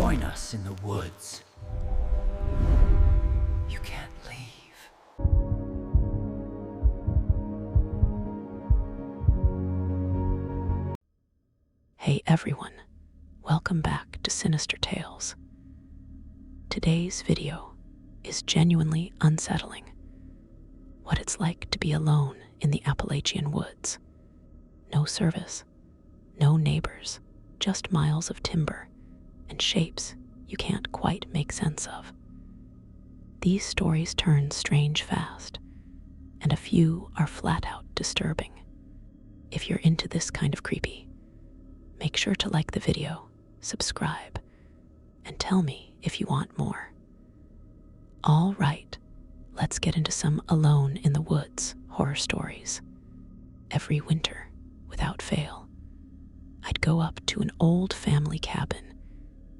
Join us in the woods. You can't leave. Hey everyone, welcome back to Sinister Tales. Today's video is genuinely unsettling. What it's like to be alone in the Appalachian woods. No service, no neighbors, just miles of timber and shapes you can't quite make sense of. These stories turn strange fast, and a few are flat out disturbing. If you're into this kind of creepy, make sure to like the video, subscribe, and tell me if you want more. All right, let's get into some alone in the woods horror stories. Every winter, without fail, I'd go up to an old family cabin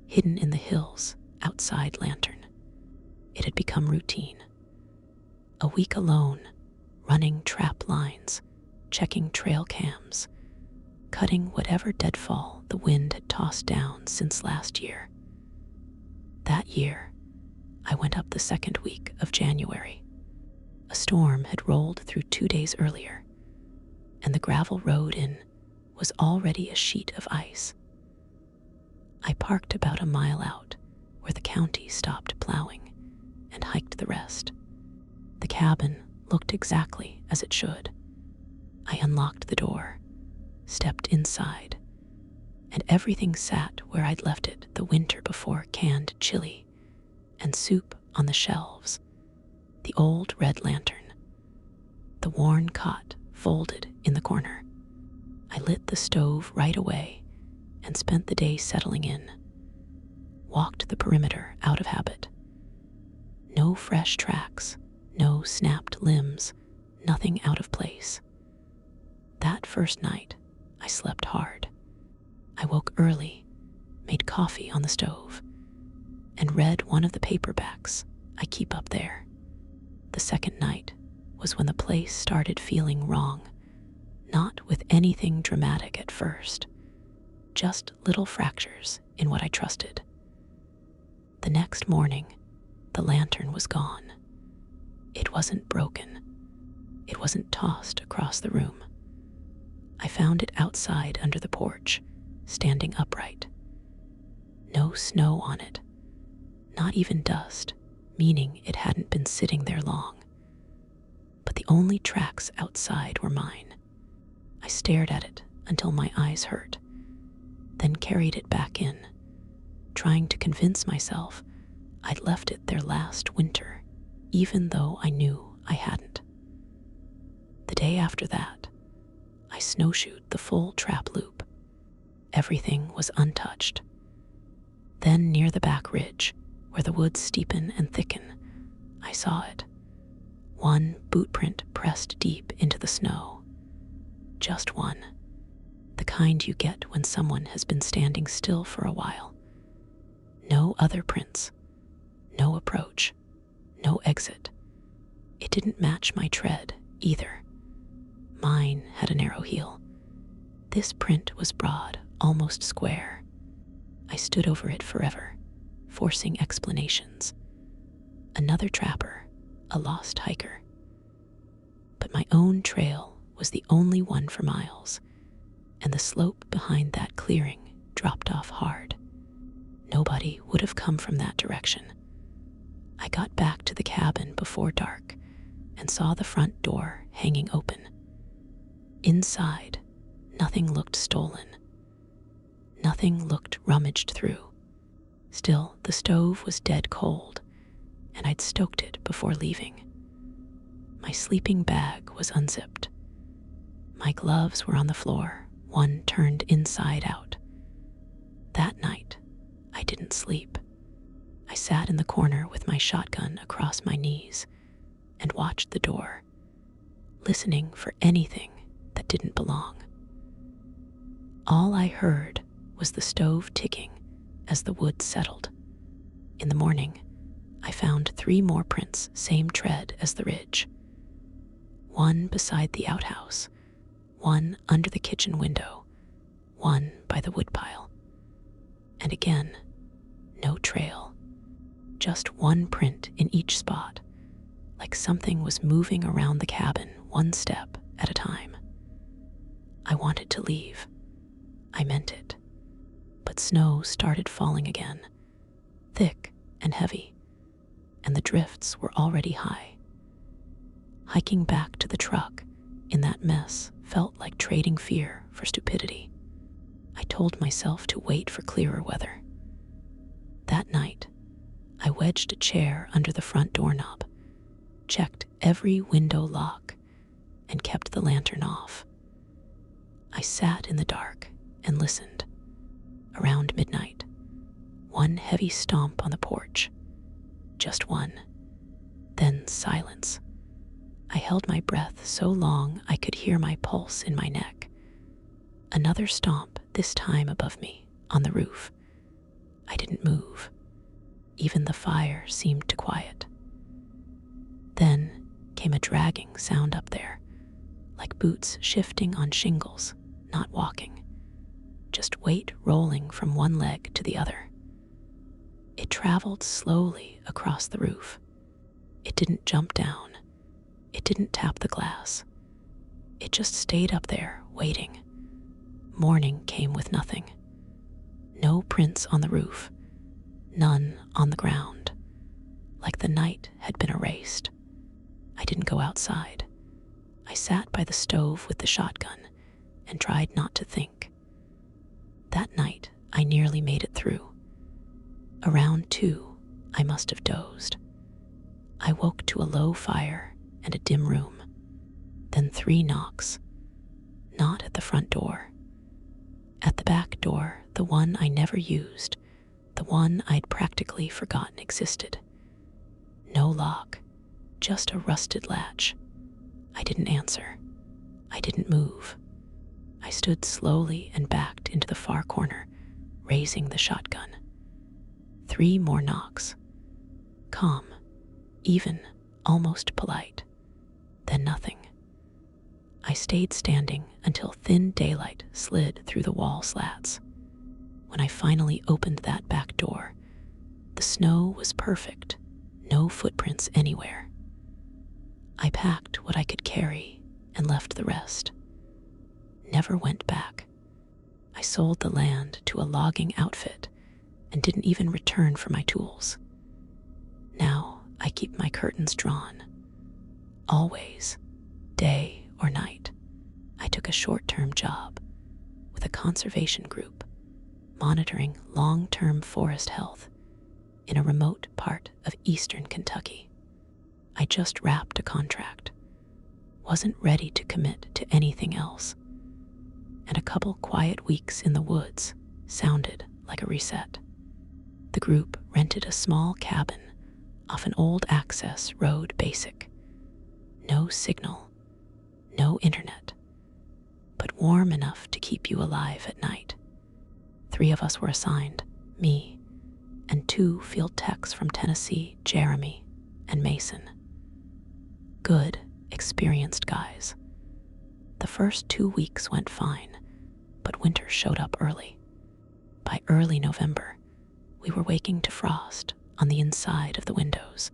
hidden in the hills outside Lantern. It had become routine. A week alone, running trap lines, checking trail cams, cutting whatever deadfall the wind had tossed down since last year. That year, I went up the second week of January. A storm had rolled through 2 days earlier, and the gravel road in was already a sheet of ice. I parked about a mile out where the county stopped plowing and hiked the rest. The cabin looked exactly as it should. I unlocked the door, stepped inside, and everything sat where I'd left it the winter before: canned chili and soup on the shelves, the old red lantern, the worn cot folded in the corner. I lit the stove right away and spent the day settling in. Walked the perimeter out of habit. No fresh tracks, no snapped limbs, nothing out of place. That first night, I slept hard. I woke early, made coffee on the stove, and read one of the paperbacks I keep up there. The second night was when the place started feeling wrong, not with anything dramatic at first, just little fractures in what I trusted. The next morning, the lantern was gone. It wasn't broken. It wasn't tossed across the room. I found it outside under the porch, standing upright. No snow on it, not even dust, meaning it hadn't been sitting there long. But the only tracks outside were mine. I stared at it until my eyes hurt, then carried it back in, trying to convince myself I'd left it there last winter, even though I knew I hadn't. The day after that, I snowshoed the full trap loop. Everything was untouched. Then near the back ridge, where the woods steepen and thicken, I saw it. One boot print pressed deep into the snow. Just one. The kind you get when someone has been standing still for a while. No other prints, no approach, no exit. It didn't match my tread either. Mine had a narrow heel. This print was broad, almost square. I stood over it forever, forcing explanations. Another trapper, a lost hiker. But my own trail was the only one for miles, and the slope behind that clearing dropped off hard. Nobody would have come from that direction. I got back to the cabin before dark and saw the front door hanging open. Inside, nothing looked stolen. Nothing looked rummaged through. Still, the stove was dead cold, and I'd stoked it before leaving. My sleeping bag was unzipped. My gloves were on the floor, one turned inside out. That night, I didn't sleep. I sat in the corner with my shotgun across my knees and watched the door, listening for anything that didn't belong. All I heard was the stove ticking as the wood settled. In the morning, I found 3 more prints, same tread as the ridge. One beside the outhouse, one under the kitchen window, one by the woodpile. And again, No trail. Just one print in each spot, like something was moving around the cabin one step at a time. I wanted to leave. I meant it. But snow started falling again, thick and heavy, and the drifts were already high. Hiking back to the truck in that mess felt like trading fear for stupidity. I told myself to wait for clearer weather. That night, I wedged a chair under the front doorknob, checked every window lock, and kept the lantern off. I sat in the dark and listened. Around midnight, one heavy stomp on the porch. Just one. Then silence. I held my breath so long I could hear my pulse in my neck. Another stomp, this time above me, on the roof. I didn't move. Even the fire seemed to quiet. Then came a dragging sound up there, like boots shifting on shingles, not walking. Just weight rolling from one leg to the other. It traveled slowly across the roof. It didn't jump down. It didn't tap the glass. It just stayed up there, waiting. Morning came with nothing. No prints on the roof. None on the ground. Like the night had been erased. I didn't go outside. I sat by the stove with the shotgun and tried not to think. That night, I nearly made it through. Around 2, I must have dozed. I woke to a low fire and a dim room. Then 3 knocks. Not at the front door. At the back door, the one I never used, the one I'd practically forgotten existed. No lock, just a rusted latch. I didn't answer. I didn't move. I stood slowly and backed into the far corner, raising the shotgun. 3 more knocks. Calm, even, almost polite. Then nothing. I stayed standing until thin daylight slid through the wall slats. When I finally opened that back door, the snow was perfect, no footprints anywhere. I packed what I could carry and left the rest. Never went back. I sold the land to a logging outfit and didn't even return for my tools. Now I keep my curtains drawn. Always, day or night. I took a short-term job with a conservation group monitoring long-term forest health in a remote part of eastern Kentucky. I just wrapped a contract, wasn't ready to commit to anything else, and a couple quiet weeks in the woods sounded like a reset. The group rented a small cabin off an old access road basic. No signal, no internet, but warm enough to keep you alive at night. 3 of us were assigned, me, and 2 field techs from Tennessee, Jeremy and Mason. Good, experienced guys. The first 2 weeks went fine, but winter showed up early. By early November, we were waking to frost on the inside of the windows.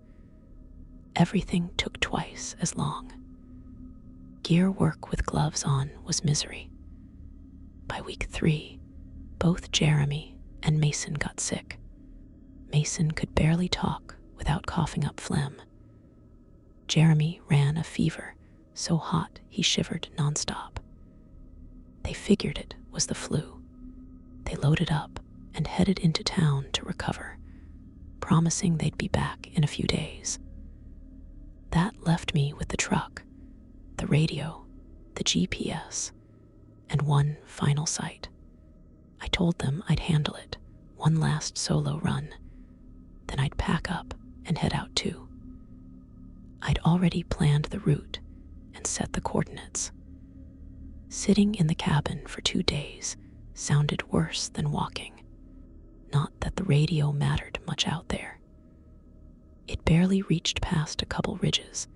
Everything took twice as long. Gear work with gloves on was misery. By week 3, both Jeremy and Mason got sick. Mason could barely talk without coughing up phlegm. Jeremy ran a fever so hot he shivered nonstop. They figured it was the flu. They loaded up and headed into town to recover, promising they'd be back in a few days. That left me with the truck, the radio, the GPS, and one final sight. I told them I'd handle it, one last solo run, then I'd pack up and head out too. I'd already planned the route and set the coordinates. Sitting in the cabin for 2 days sounded worse than walking. Not that the radio mattered much out there. It barely reached past a couple ridges,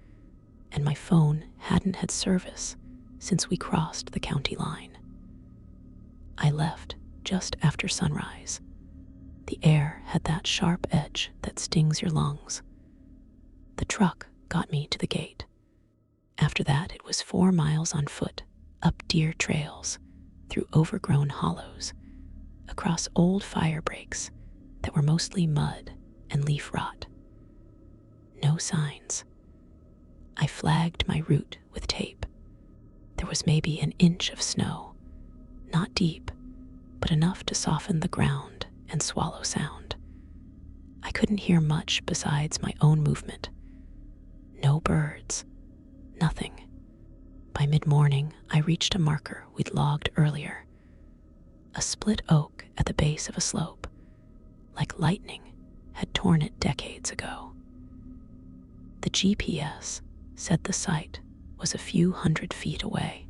and my phone hadn't had service since we crossed the county line. I left just after sunrise. The air had that sharp edge that stings your lungs. The truck got me to the gate. After that, it was 4 miles on foot, up deer trails, through overgrown hollows, across old fire breaks that were mostly mud and leaf rot. No signs. I flagged my route with tape. There was maybe an inch of snow, not deep, but enough to soften the ground and swallow sound. I couldn't hear much besides my own movement. No birds, nothing. By mid-morning, I reached a marker we'd logged earlier. A split oak at the base of a slope, like lightning had torn it decades ago. The GPS said the site was a few hundred feet away.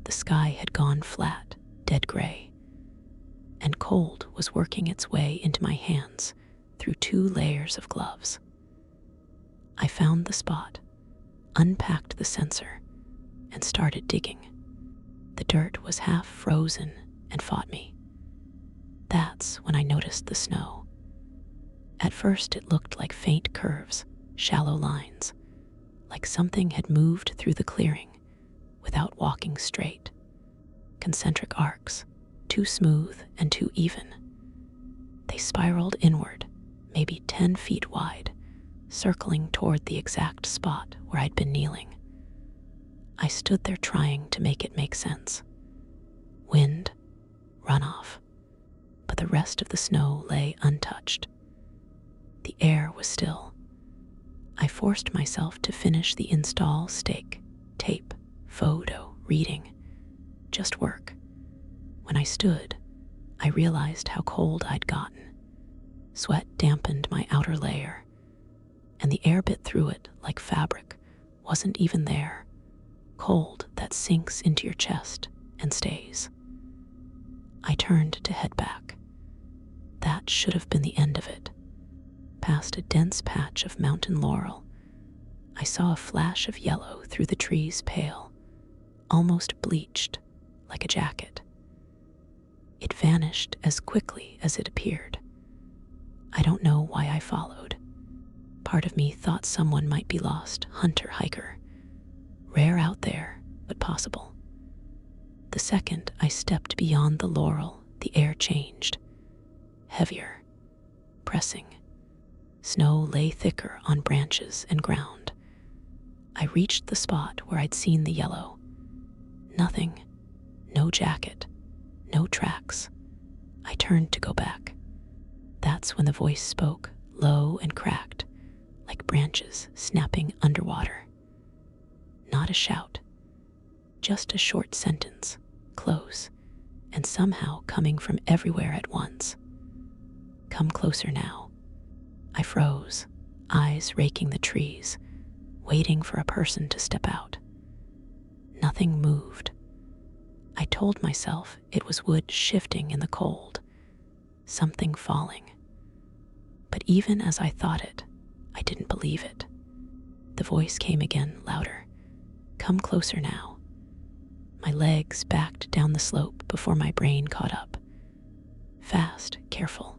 The sky had gone flat, dead gray, and cold was working its way into my hands through 2 layers of gloves. I found the spot, unpacked the sensor, and started digging. The dirt was half frozen and fought me. That's when I noticed the snow. At first it looked like faint curves, shallow lines, like something had moved through the clearing without walking straight. Concentric arcs, too smooth and too even. They spiraled inward, maybe 10 feet wide, circling toward the exact spot where I'd been kneeling. I stood there trying to make it make sense. Wind, runoff, but the rest of the snow lay untouched. The air was still. I forced myself to finish the install, stake, tape, photo, reading, just work. When I stood, I realized how cold I'd gotten. Sweat dampened my outer layer, and the air bit through it like fabric wasn't even there, cold that sinks into your chest and stays. I turned to head back. That should have been the end of it. Past a dense patch of mountain laurel, I saw a flash of yellow through the tree's pale, almost bleached, like a jacket. It vanished as quickly as it appeared. I don't know why I followed. Part of me thought someone might be lost, hunter-hiker. Rare out there, but possible. The second I stepped beyond the laurel, the air changed. Heavier, pressing. Snow lay thicker on branches and ground. I reached the spot where I'd seen the yellow. Nothing. No jacket. No tracks. I turned to go back. That's when the voice spoke, low and cracked, like branches snapping underwater. Not a shout. Just a short sentence, close, and somehow coming from everywhere at once. Come closer now. I froze, eyes raking the trees, waiting for a person to step out. Nothing moved. I told myself it was wood shifting in the cold, something falling. But even as I thought it, I didn't believe it. The voice came again, louder. Come closer now. My legs backed down the slope before my brain caught up. Fast, careful.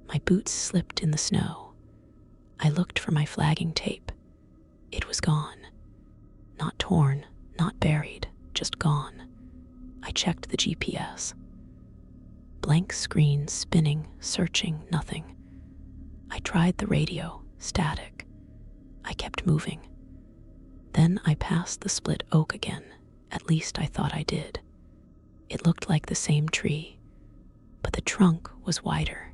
My boots slipped in the snow. I looked for my flagging tape. It was gone. Not torn, not buried, just gone. I checked the GPS. Blank screen spinning, searching, nothing. I tried the radio, static. I kept moving. Then I passed the split oak again. At least I thought I did. It looked like the same tree, but the trunk was wider,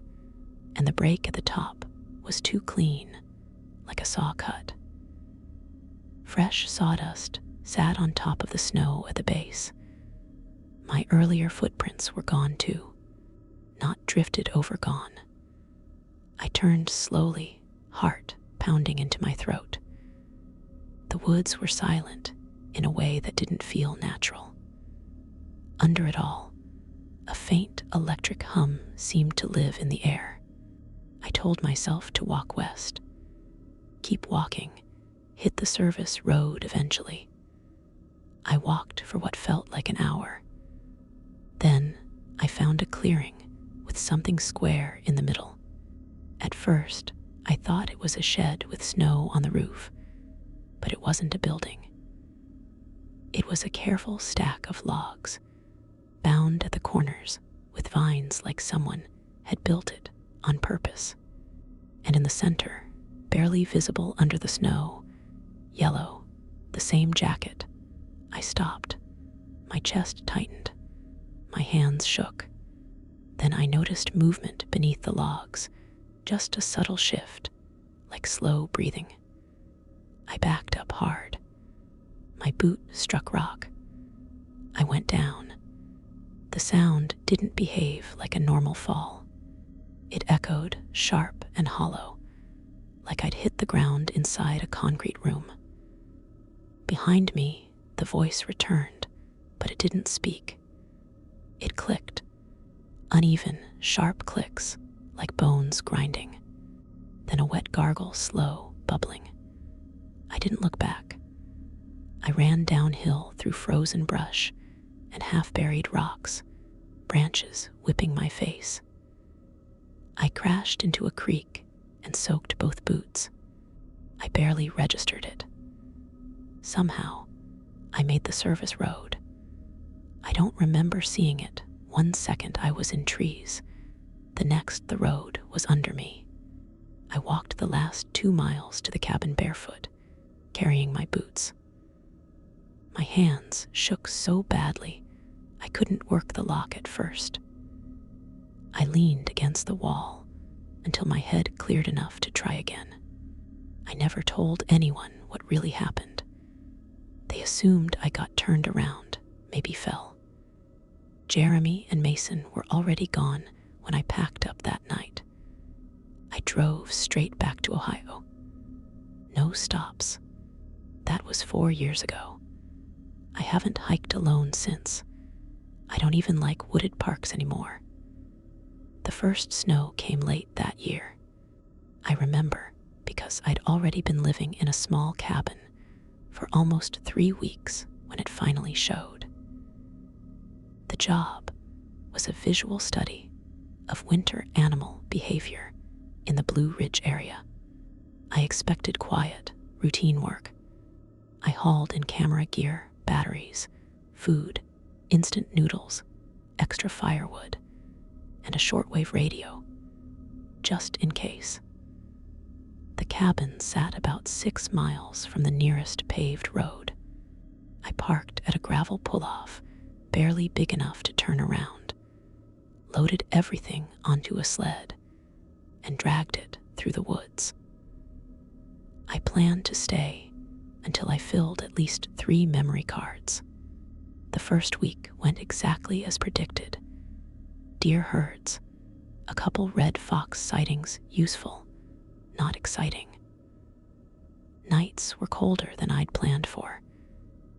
and the break at the top was too clean, like a saw cut. Fresh sawdust sat on top of the snow at the base. My earlier footprints were gone too, not drifted over gone. I turned slowly, heart pounding into my throat. The woods were silent in a way that didn't feel natural. Under it all, a faint electric hum seemed to live in the air. I told myself to walk west. Keep walking, hit the service road eventually. I walked for what felt like an hour. Then I found a clearing with something square in the middle. At first, I thought it was a shed with snow on the roof, but it wasn't a building. It was a careful stack of logs, bound at the corners with vines like someone had built it on purpose. And in the center, barely visible under the snow, yellow, the same jacket. I stopped. My chest tightened. My hands shook. Then I noticed movement beneath the logs, just a subtle shift, like slow breathing. I backed up hard. My boot struck rock. I went down. The sound didn't behave like a normal fall. It echoed sharp and hollow, like I'd hit the ground inside a concrete room. Behind me, the voice returned, but it didn't speak. It clicked. Uneven, sharp clicks, like bones grinding. Then a wet gargle, slow, bubbling. I didn't look back. I ran downhill through frozen brush and half-buried rocks, branches whipping my face. I crashed into a creek and soaked both boots. I barely registered it. Somehow, I made the service road. I don't remember seeing it. 1 second I was in trees. The next, the road was under me. I walked the last 2 miles to the cabin barefoot, carrying my boots. My hands shook so badly, I couldn't work the lock at first. I leaned against the wall until my head cleared enough to try again. I never told anyone what really happened. They assumed I got turned around, maybe fell. Jeremy and Mason were already gone when I packed up that night. I drove straight back to Ohio. No stops. That was 4 years ago. I haven't hiked alone since. I don't even like wooded parks anymore. The first snow came late that year. I remember because I'd already been living in a small cabin for almost 3 weeks when it finally showed. The job was a visual study of winter animal behavior in the Blue Ridge area. I expected quiet, routine work. I hauled in camera gear, batteries, food, instant noodles, extra firewood, and a shortwave radio, just in case. The cabin sat about 6 miles from the nearest paved road. I parked at a gravel pull-off, barely big enough to turn around, loaded everything onto a sled, and dragged it through the woods. I planned to stay until I filled at least 3 memory cards. The first week went exactly as predicted. Deer herds, a couple red fox sightings, useful, not exciting. Nights were colder than I'd planned for,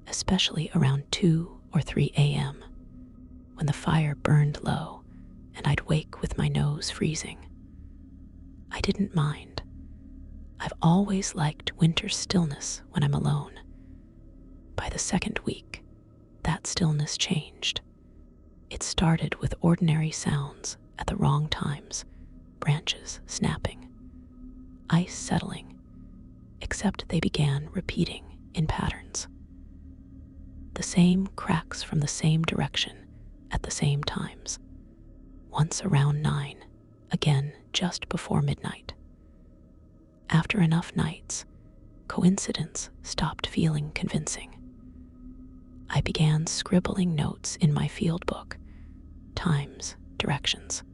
especially around 2 or 3 a.m., when the fire burned low and I'd wake with my nose freezing. I didn't mind. I've always liked winter stillness when I'm alone. By the second week, that stillness changed. It started with ordinary sounds at the wrong times, branches snapping, ice settling, except they began repeating in patterns. The same cracks from the same direction at the same times. Once around 9, again just before midnight. After enough nights, coincidence stopped feeling convincing. I began scribbling notes in my field book, times, directions.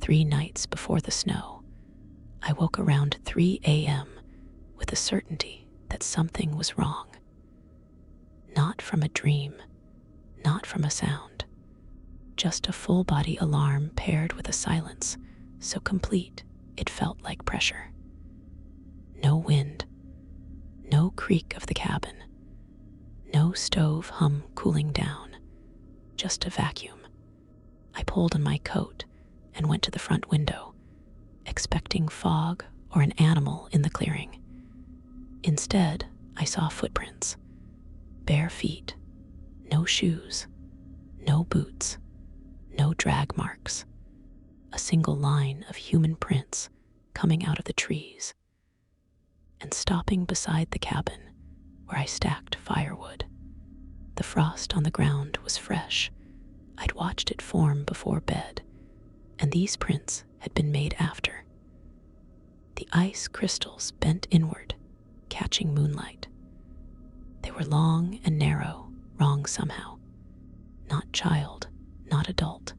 3 nights before the snow, I woke around 3 a.m. with the certainty that something was wrong. Not from a dream, not from a sound, just a full-body alarm paired with a silence so complete it felt like pressure. No wind, no creak of the cabin, no stove hum cooling down, just a vacuum. I pulled on my coat and went to the front window, expecting fog or an animal in the clearing. Instead, I saw footprints, bare feet, no shoes, no boots, no drag marks, a single line of human prints coming out of the trees, and stopping beside the cabin where I stacked firewood. The frost on the ground was fresh. I'd watched it form before bed, and these prints had been made after. The ice crystals bent inward, catching moonlight. They were long and narrow, wrong somehow. Not child, not adult,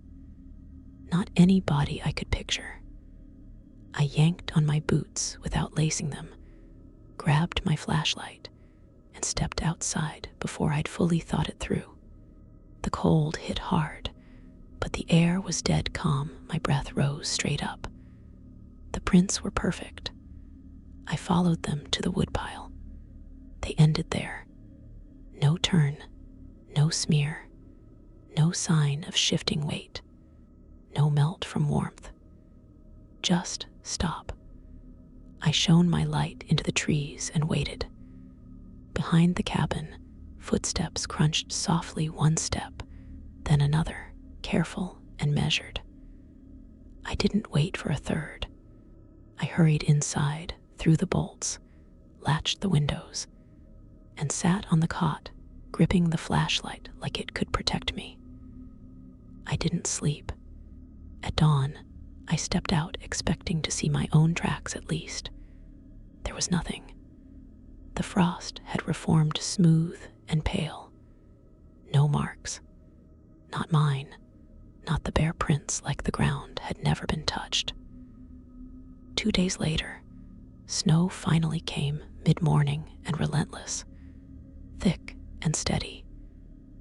not any body I could picture. I yanked on my boots without lacing them, grabbed my flashlight, and stepped outside before I'd fully thought it through. The cold hit hard, but the air was dead calm. My breath rose straight up. The prints were perfect. I followed them to the woodpile. They ended there. No turn, no smear, no sign of shifting weight, no melt from warmth. Just stop. I shone my light into the trees and waited. Behind the cabin, footsteps crunched softly, one step, then another, careful and measured. I didn't wait for a third. I hurried inside, through the bolts, latched the windows, and sat on the cot, gripping the flashlight like it could protect me. I didn't sleep. At dawn, I stepped out expecting to see my own tracks at least. There was nothing. The frost had reformed smooth and pale. No marks. Not mine. Not the bare prints like the ground had never been touched. 2 days later, snow finally came mid-morning and relentless, thick and steady,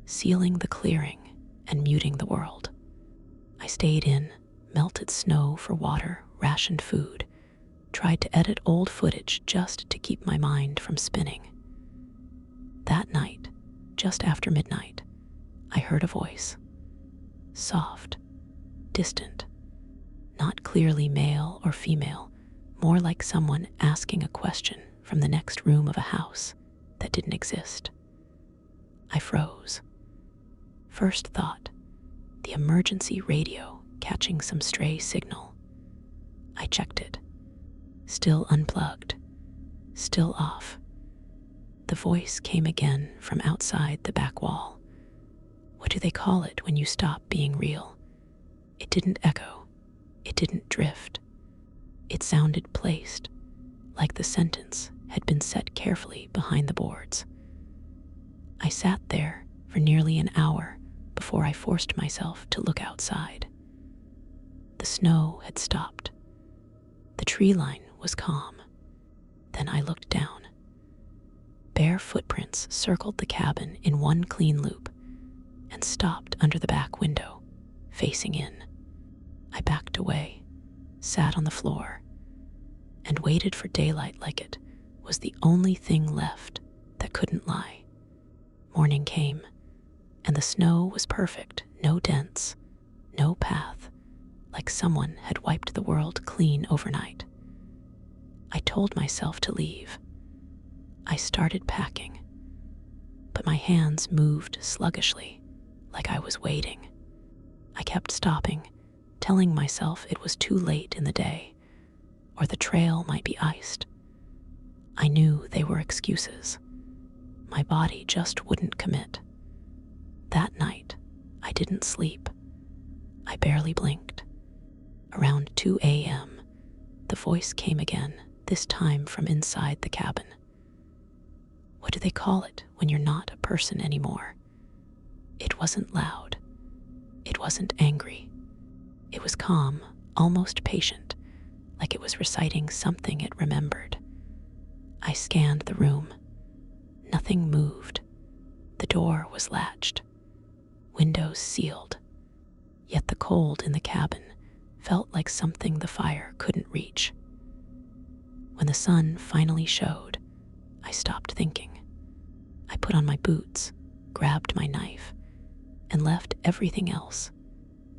sealing the clearing and muting the world. I stayed in, melted snow for water, rationed food, tried to edit old footage just to keep my mind from spinning. That night, just after midnight, I heard a voice. Soft, distant, not clearly male or female, more like someone asking a question from the next room of a house that didn't exist. I froze. First thought, the emergency radio catching some stray signal. I checked it. Still unplugged, still off. The voice came again from outside the back wall. What do they call it when you stop being real? It didn't echo. It didn't drift. It sounded placed, like the sentence had been set carefully behind the boards. I sat there for nearly an hour before I forced myself to look outside. The snow had stopped. The tree line was calm. Then I looked down. Bare footprints circled the cabin in one clean loop and stopped under the back window, facing in. I backed away, sat on the floor, and waited for daylight like it was the only thing left that couldn't lie. Morning came, and the snow was perfect, no dents, no path, like someone had wiped the world clean overnight. I told myself to leave. I started packing, but my hands moved sluggishly, like I was waiting. I kept stopping, telling myself it was too late in the day, or the trail might be iced. I knew they were excuses. My body just wouldn't commit. That night, I didn't sleep. I barely blinked. Around 2 a.m., the voice came again, this time from inside the cabin. What do they call it when you're not a person anymore? It wasn't loud. It wasn't angry. It was calm, almost patient, like it was reciting something it remembered. I scanned the room. Nothing moved. The door was latched. Windows sealed. Yet the cold in the cabin felt like something the fire couldn't reach. When the sun finally showed, I stopped thinking. I put on my boots, grabbed my knife, and left everything else: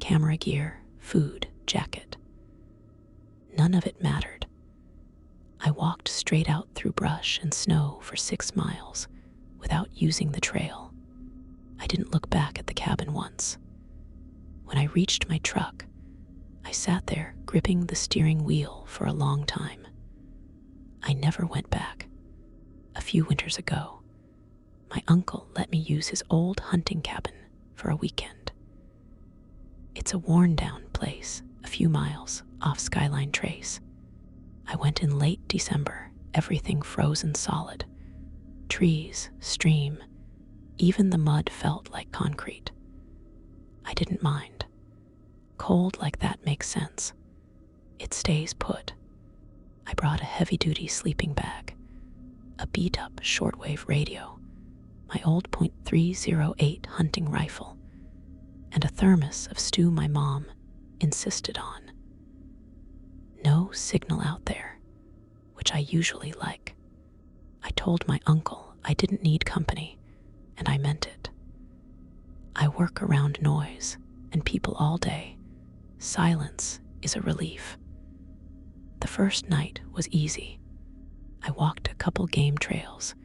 camera gear, food, jacket. None of it mattered. I walked straight out through brush and snow for 6 miles without using the trail. I didn't look back at the cabin once. When I reached my truck, I sat there gripping the steering wheel for a long time. I never went back. A few winters ago, my uncle let me use his old hunting cabin for a weekend. It's a worn-down place a few miles off Skyline Trace. I went in late December, everything frozen solid. Trees, stream, even the mud felt like concrete. I didn't mind. Cold like that makes sense. It stays put. I brought a heavy-duty sleeping bag, a beat-up shortwave radio, my old .308 hunting rifle, and a thermos of stew my mom insisted on. No signal out there, which I usually like. I told my uncle I didn't need company, and I meant it. I work around noise and people all day. Silence is a relief. The first night was easy. I walked a couple game trails,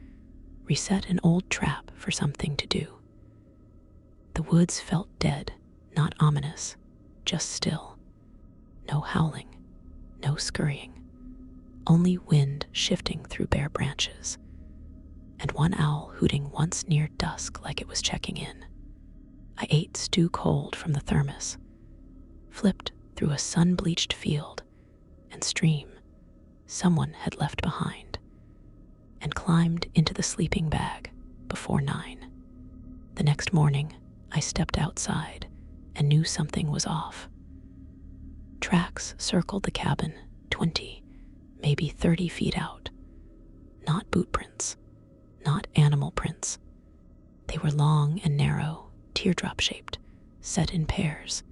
reset an old trap for something to do. The woods felt dead, not ominous, just still. No howling, no scurrying, only wind shifting through bare branches, and one owl hooting once near dusk like it was checking in. I ate stew cold from the thermos, flipped through a sun-bleached field and stream someone had left behind, and climbed into the sleeping bag before 9. The next morning, I stepped outside and knew something was off. Tracks circled the cabin 20, maybe 30 feet out. Not boot prints, not animal prints. They were long and narrow, teardrop-shaped, set in pairs.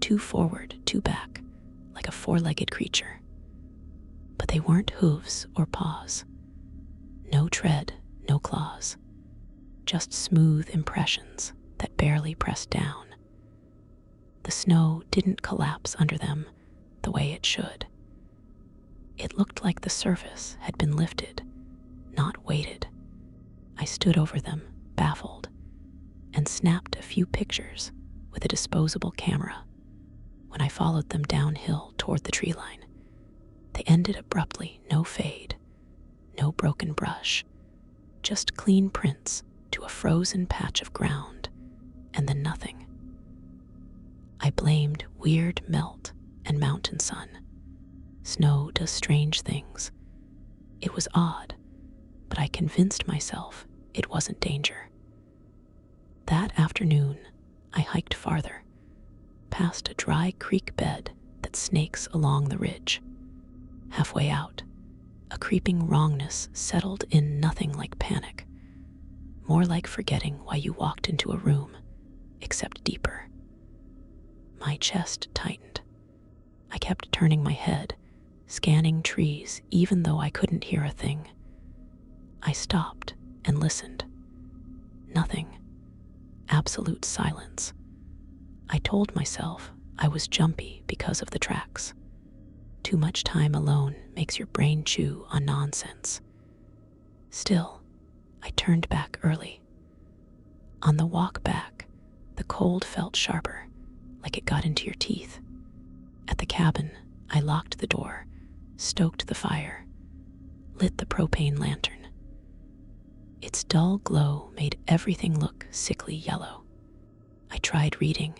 2 forward, 2 back, like a 4-legged creature. But they weren't hooves or paws. No tread, no claws. Just smooth impressions that barely pressed down. The snow didn't collapse under them the way it should. It looked like the surface had been lifted, not weighted. I stood over them, baffled, and snapped a few pictures with a disposable camera. When I followed them downhill toward the tree line, they ended abruptly, no fade, no broken brush, just clean prints to a frozen patch of ground, and then nothing. I blamed weird melt and mountain sun. Snow does strange things. It was odd, but I convinced myself it wasn't danger. That afternoon, I hiked farther, past a dry creek bed that snakes along the ridge. Halfway out, a creeping wrongness settled in, nothing like panic, more like forgetting why you walked into a room, except deeper. My chest tightened. I kept turning my head, scanning trees even though I couldn't hear a thing. I stopped and listened. Nothing. Absolute silence. I told myself I was jumpy because of the tracks. Too much time alone makes your brain chew on nonsense. Still, I turned back early. On the walk back, the cold felt sharper, like it got into your teeth. At the cabin, I locked the door, stoked the fire, lit the propane lantern. Its dull glow made everything look sickly yellow. I tried reading,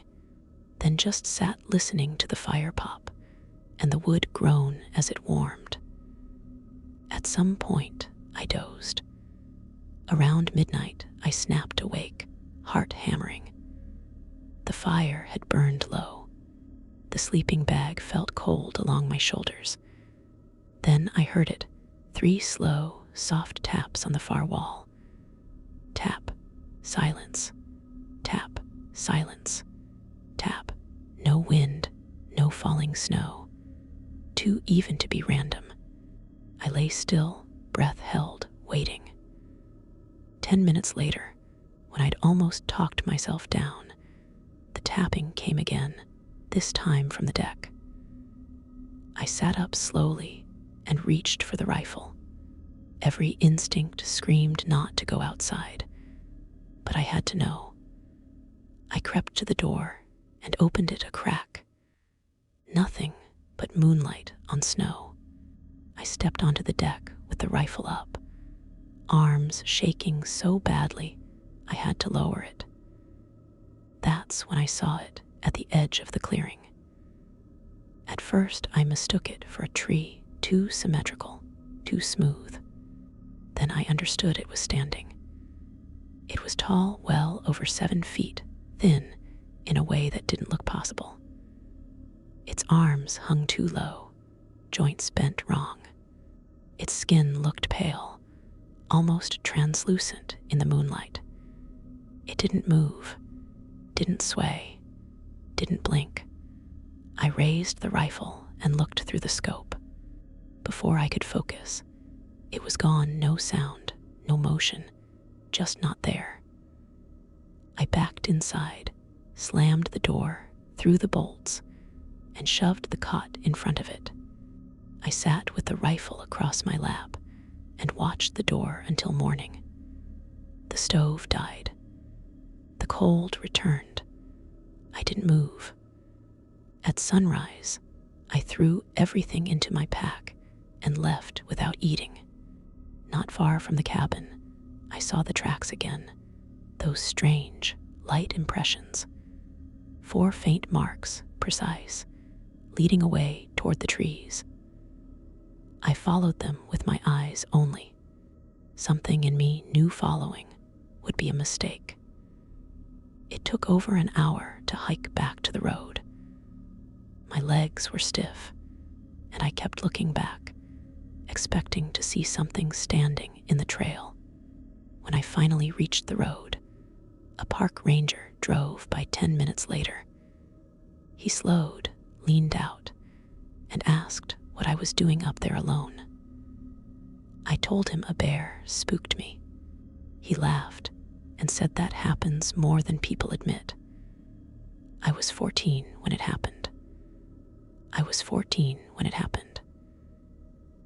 then just sat listening to the fire pop and the wood groan as it warmed. At some point, I dozed. Around midnight, I snapped awake, heart hammering. The fire had burned low. The sleeping bag felt cold along my shoulders. Then I heard it, 3 slow, soft taps on the far wall. Tap, silence. Tap, silence. Tap, no wind, no falling snow. Too even to be random. I lay still, breath held, waiting. 10 minutes later, when I'd almost talked myself down, the tapping came again, this time from the deck. I sat up slowly and reached for the rifle. Every instinct screamed not to go outside, but I had to know. I crept to the door and opened it a crack. at moonlight on snow. I stepped onto the deck with the rifle up, arms shaking so badly I had to lower it. That's when I saw it at the edge of the clearing. At first, I mistook it for a tree, too symmetrical, too smooth. Then I understood it was standing. It was tall, well over 7 feet, thin in a way that didn't look possible. Its arms hung too low, joints bent wrong. Its skin looked pale, almost translucent in the moonlight. It didn't move, didn't sway, didn't blink. I raised the rifle and looked through the scope. Before I could focus, it was gone, no sound, no motion, just not there. I backed inside, slammed the door, threw the bolts, and shoved the cot in front of it. I sat with the rifle across my lap and watched the door until morning. The stove died. The cold returned. I didn't move. At sunrise, I threw everything into my pack and left without eating. Not far from the cabin, I saw the tracks again, those strange, light impressions. 4 faint marks, precise, leading away toward the trees. I followed them with my eyes only. Something in me knew following would be a mistake. It took over an hour to hike back to the road. My legs were stiff, and I kept looking back, expecting to see something standing in the trail. When I finally reached the road, a park ranger drove by 10 minutes later. He slowed, leaned out, and asked what I was doing up there alone. I told him a bear spooked me. He laughed and said that happens more than people admit. I was 14 when it happened.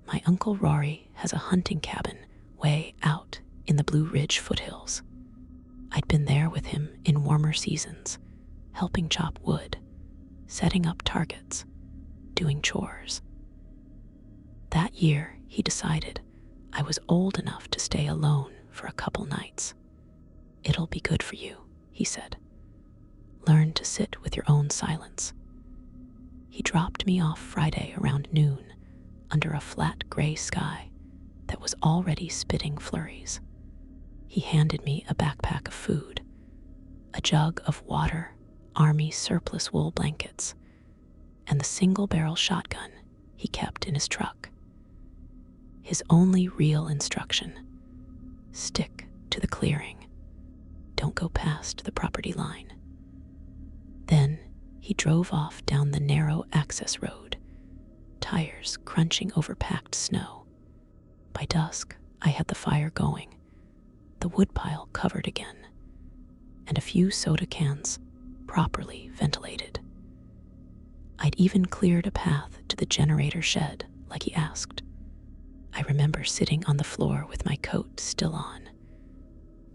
My Uncle Rory has a hunting cabin way out in the Blue Ridge foothills. I'd been there with him in warmer seasons, helping chop wood, setting up targets, doing chores. That year, he decided I was old enough to stay alone for a couple nights. "It'll be good for you," he said. "Learn to sit with your own silence." He dropped me off Friday around noon under a flat gray sky that was already spitting flurries. He handed me a backpack of food, a jug of water, army surplus wool blankets, and the single-barrel shotgun he kept in his truck. His only real instruction: stick to the clearing. Don't go past the property line. Then he drove off down the narrow access road, tires crunching over packed snow. By dusk, I had the fire going, the woodpile covered again, and a few soda cans properly ventilated. I'd even cleared a path to the generator shed like he asked. I remember sitting on the floor with my coat still on,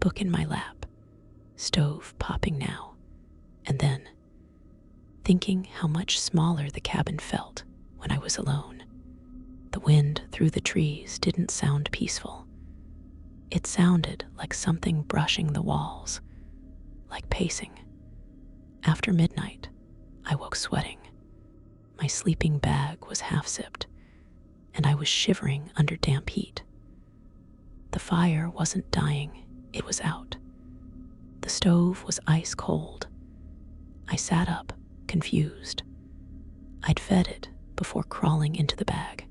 book in my lap, stove popping now, and then thinking how much smaller the cabin felt when I was alone. The wind through the trees didn't sound peaceful. It sounded like something brushing the walls, like pacing. After midnight, I woke sweating. My sleeping bag was half-zipped, and I was shivering under damp heat. The fire wasn't dying, it was out. The stove was ice cold. I sat up, confused. I'd fed it before crawling into the bag.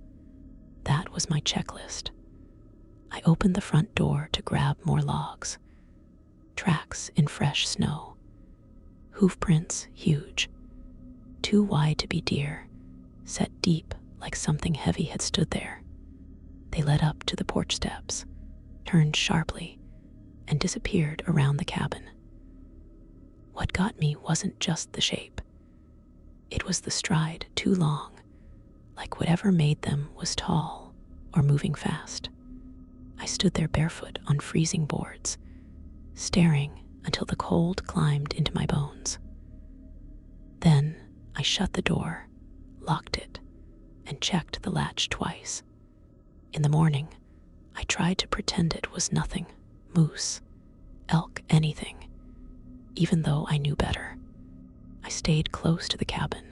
That was my checklist. I opened the front door to grab more logs. Tracks in fresh snow. Hoof prints huge. Too wide to be deer, set deep like something heavy had stood there. They led up to the porch steps, turned sharply, and disappeared around the cabin. What got me wasn't just the shape. It was the stride, too long, like whatever made them was tall or moving fast. I stood there barefoot on freezing boards, staring until the cold climbed into my bones. Then I shut the door, locked it, and checked the latch twice. In the morning, I tried to pretend it was nothing, moose, elk, anything, even though I knew better. I stayed close to the cabin,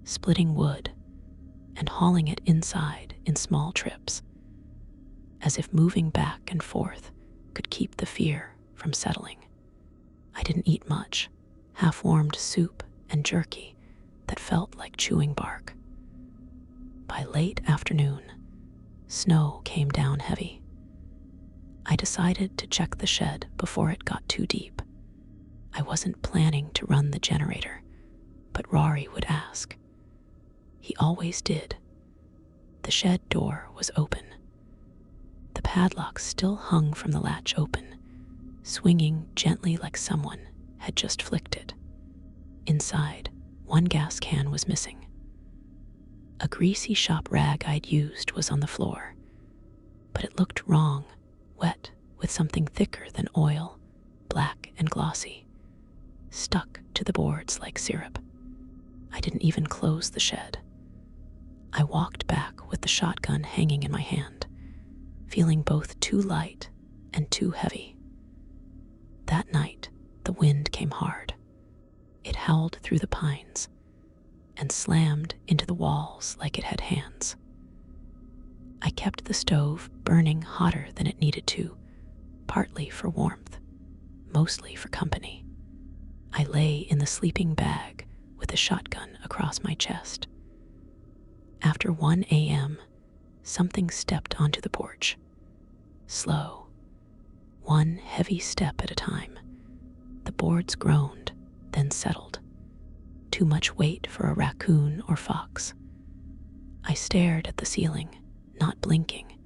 splitting wood and hauling it inside in small trips, as if moving back and forth could keep the fear from settling. I didn't eat much, half-warmed soup and jerky that felt like chewing bark. By late afternoon, snow came down heavy. I decided to check the shed before it got too deep. I wasn't planning to run the generator, but Rory would ask. He always did. The shed door was open. The padlock still hung from the latch open, swinging gently like someone had just flicked it. Inside, one gas can was missing. A greasy shop rag I'd used was on the floor, but it looked wrong, wet with something thicker than oil, black and glossy, stuck to the boards like syrup. I didn't even close the shed. I walked back with the shotgun hanging in my hand, feeling both too light and too heavy. That night, the wind came hard. It howled through the pines and slammed into the walls like it had hands. I kept the stove burning hotter than it needed to, partly for warmth, mostly for company. I lay in the sleeping bag with the shotgun across my chest. After 1 a.m., something stepped onto the porch. Slow, one heavy step at a time. The boards groaned, then settled. Too much weight for a raccoon or fox. I stared at the ceiling, not blinking,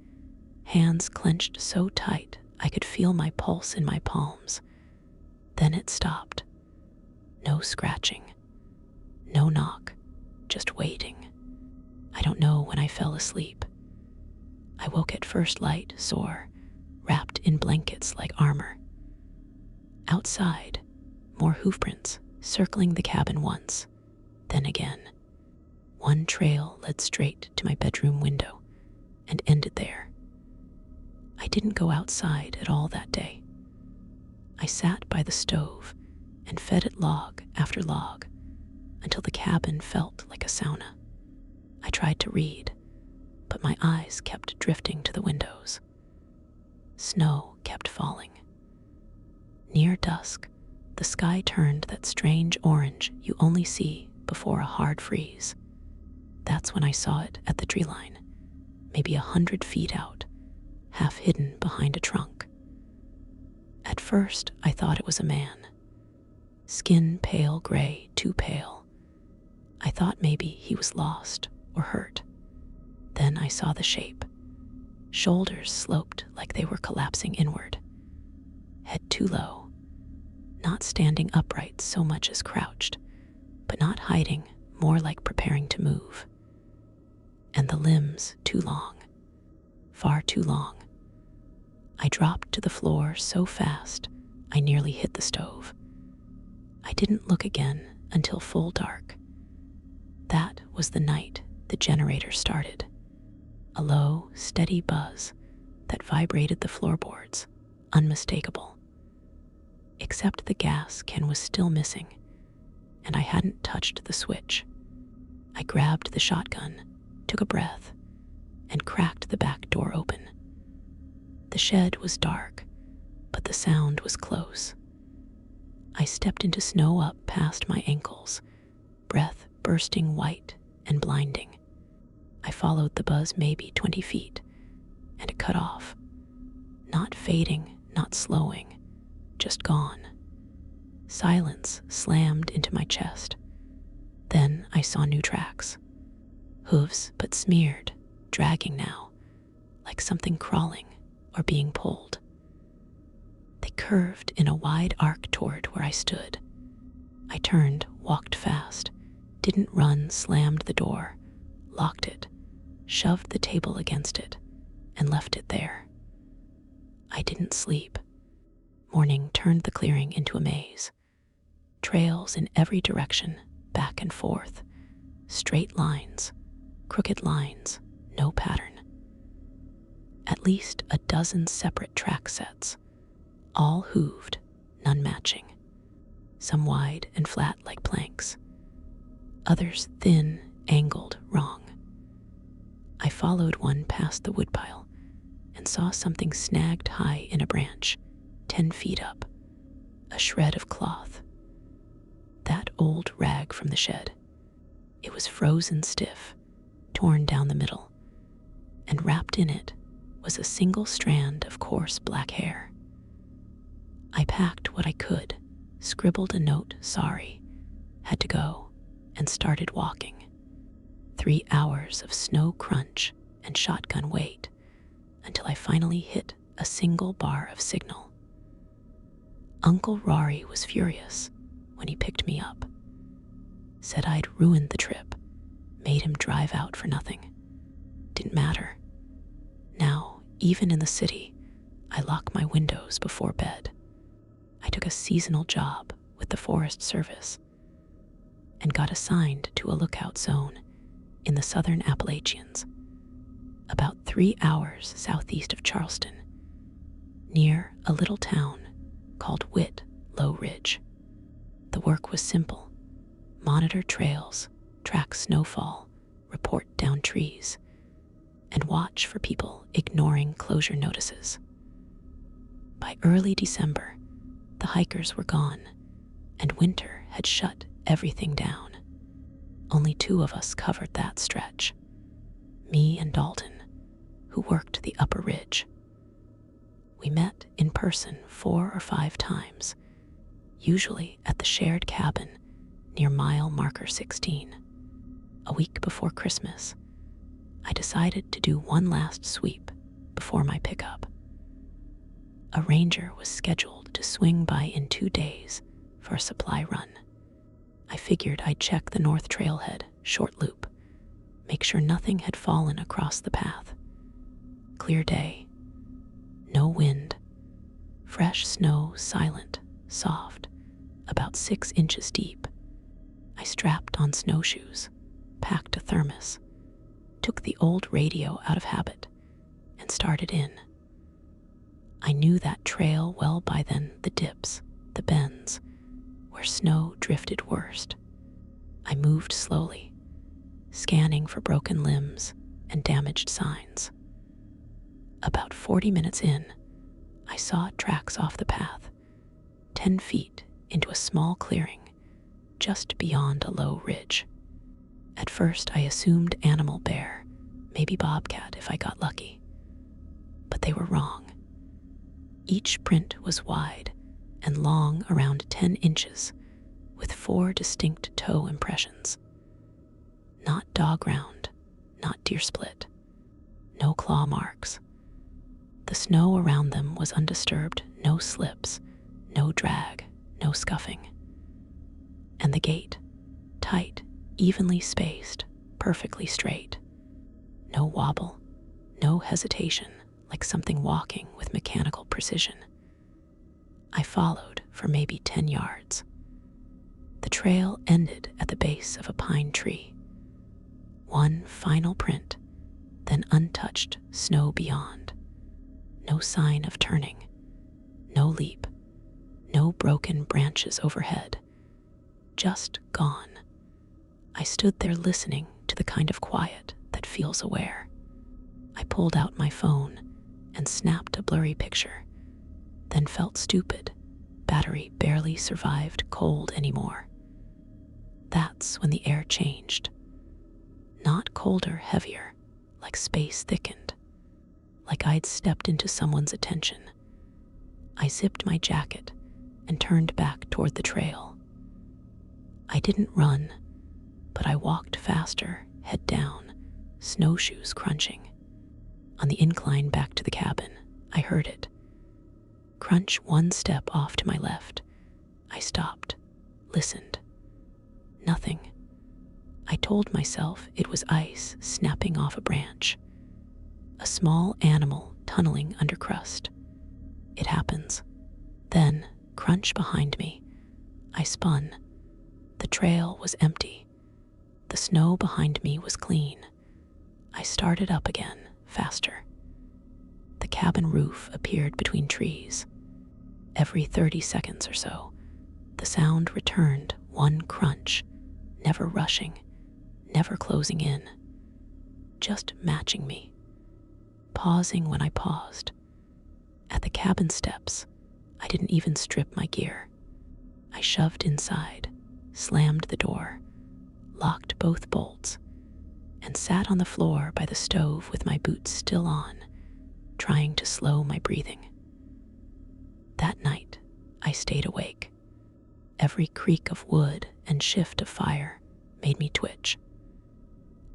hands clenched so tight I could feel my pulse in my palms. Then it stopped. No scratching, no knock, just waiting. I don't know when I fell asleep. I woke at first light, sore, wrapped in blankets like armor. Outside, more hoofprints circling the cabin once, then again. One trail led straight to my bedroom window and ended there. I didn't go outside at all that day. I sat by the stove and fed it log after log until the cabin felt like a sauna. I tried to read, but my eyes kept drifting to the windows. Snow kept falling. Near dusk, the sky turned that strange orange you only see before a hard freeze. That's when I saw it at the tree line, maybe 100 feet out, half hidden behind a trunk. At first, I thought it was a man. Skin pale gray, too pale. I thought maybe he was lost or hurt. Then I saw the shape. Shoulders sloped like they were collapsing inward. Head too low. Not standing upright so much as crouched, but not hiding, more like preparing to move. And the limbs too long. Far too long. I dropped to the floor so fast, I nearly hit the stove. I didn't look again until full dark. That was the night the generator started. A low, steady buzz that vibrated the floorboards, unmistakable. Except the gas can was still missing, and I hadn't touched the switch. I grabbed the shotgun, took a breath, and cracked the back door open. The shed was dark, but the sound was close. I stepped into snow up past my ankles, breath bursting white and blinding. I followed the buzz maybe 20 feet, and it cut off. Not fading, not slowing, just gone. Silence slammed into my chest. Then I saw new tracks. Hooves, but smeared, dragging now, like something crawling or being pulled. They curved in a wide arc toward where I stood. I turned, walked fast, didn't run, slammed the door, locked it, shoved the table against it, and left it there. I didn't sleep. Morning turned the clearing into a maze. Trails in every direction, back and forth, straight lines, crooked lines, no pattern. At least a dozen separate track sets, all hooved, none matching. Some wide and flat like planks, others thin, angled, wrong. I followed one past the woodpile and saw something snagged high in a branch, 10 feet up, a shred of cloth. That old rag from the shed. It was frozen stiff, torn down the middle, and wrapped in it was a single strand of coarse black hair. I packed what I could, scribbled a note, sorry, had to go, and started walking. 3 hours of snow crunch and shotgun wait until I finally hit a single bar of signal. Uncle Rory was furious when he picked me up. Said I'd ruined the trip, made him drive out for nothing. Didn't matter. Now, even in the city, I lock my windows before bed. I took a seasonal job with the Forest Service and got assigned to a lookout zone in the southern Appalachians, about 3 hours southeast of Charleston, near a little town called Low Ridge. The work was simple: monitor trails, track snowfall, report down trees, and watch for people ignoring closure notices. By early December, the hikers were gone, and winter had shut everything down. Only 2 of us covered that stretch, me and Dalton, who worked the upper ridge. We met in person 4 or 5 times, usually at the shared cabin near mile marker 16. A week before Christmas, I decided to do one last sweep before my pickup. A ranger was scheduled to swing by in 2 days for a supply run. I figured I'd check the north trailhead, short loop, make sure nothing had fallen across the path. Clear day, no wind, fresh snow, silent, soft, about 6 inches deep. I strapped on snowshoes, packed a thermos, took the old radio out of habit, and started in. I knew that trail well by then, the dips, the bends, where snow drifted worst. I moved slowly, scanning for broken limbs and damaged signs. About 40 minutes in, I saw tracks off the path, 10 feet into a small clearing just beyond a low ridge. At first, I assumed animal bear, maybe bobcat if I got lucky. But they were wrong. Each print was wide and long, around 10 inches, with 4 distinct toe impressions. Not dog round, not deer split, no claw marks. The snow around them was undisturbed, no slips, no drag, no scuffing. And the gait, tight, evenly spaced, perfectly straight. No wobble, no hesitation, like something walking with mechanical precision. I followed for maybe 10 yards. The trail ended at the base of a pine tree. One final print, then untouched snow beyond. No sign of turning, no leap, no broken branches overhead. Just gone. I stood there listening to the kind of quiet that feels aware. I pulled out my phone and snapped a blurry picture, then felt stupid. Battery barely survived cold anymore. That's when the air changed. Not colder, heavier, like space thickened, like I'd stepped into someone's attention. I zipped my jacket and turned back toward the trail. I didn't run, but I walked faster, head down, snowshoes crunching. On the incline back to the cabin, I heard it. Crunch 1 step off to my left. I stopped, listened. Nothing. I told myself it was ice snapping off a branch. A small animal tunneling under crust. It happens. Then, crunch behind me. I spun. The trail was empty. The snow behind me was clean. I started up again, faster. The cabin roof appeared between trees. Every 30 seconds or so, the sound returned, one crunch, never rushing, never closing in, just matching me, pausing when I paused. At the cabin steps, I didn't even strip my gear. I shoved inside, slammed the door, locked both bolts, and sat on the floor by the stove with my boots still on, trying to slow my breathing. That night, I stayed awake. Every creak of wood and shift of fire made me twitch.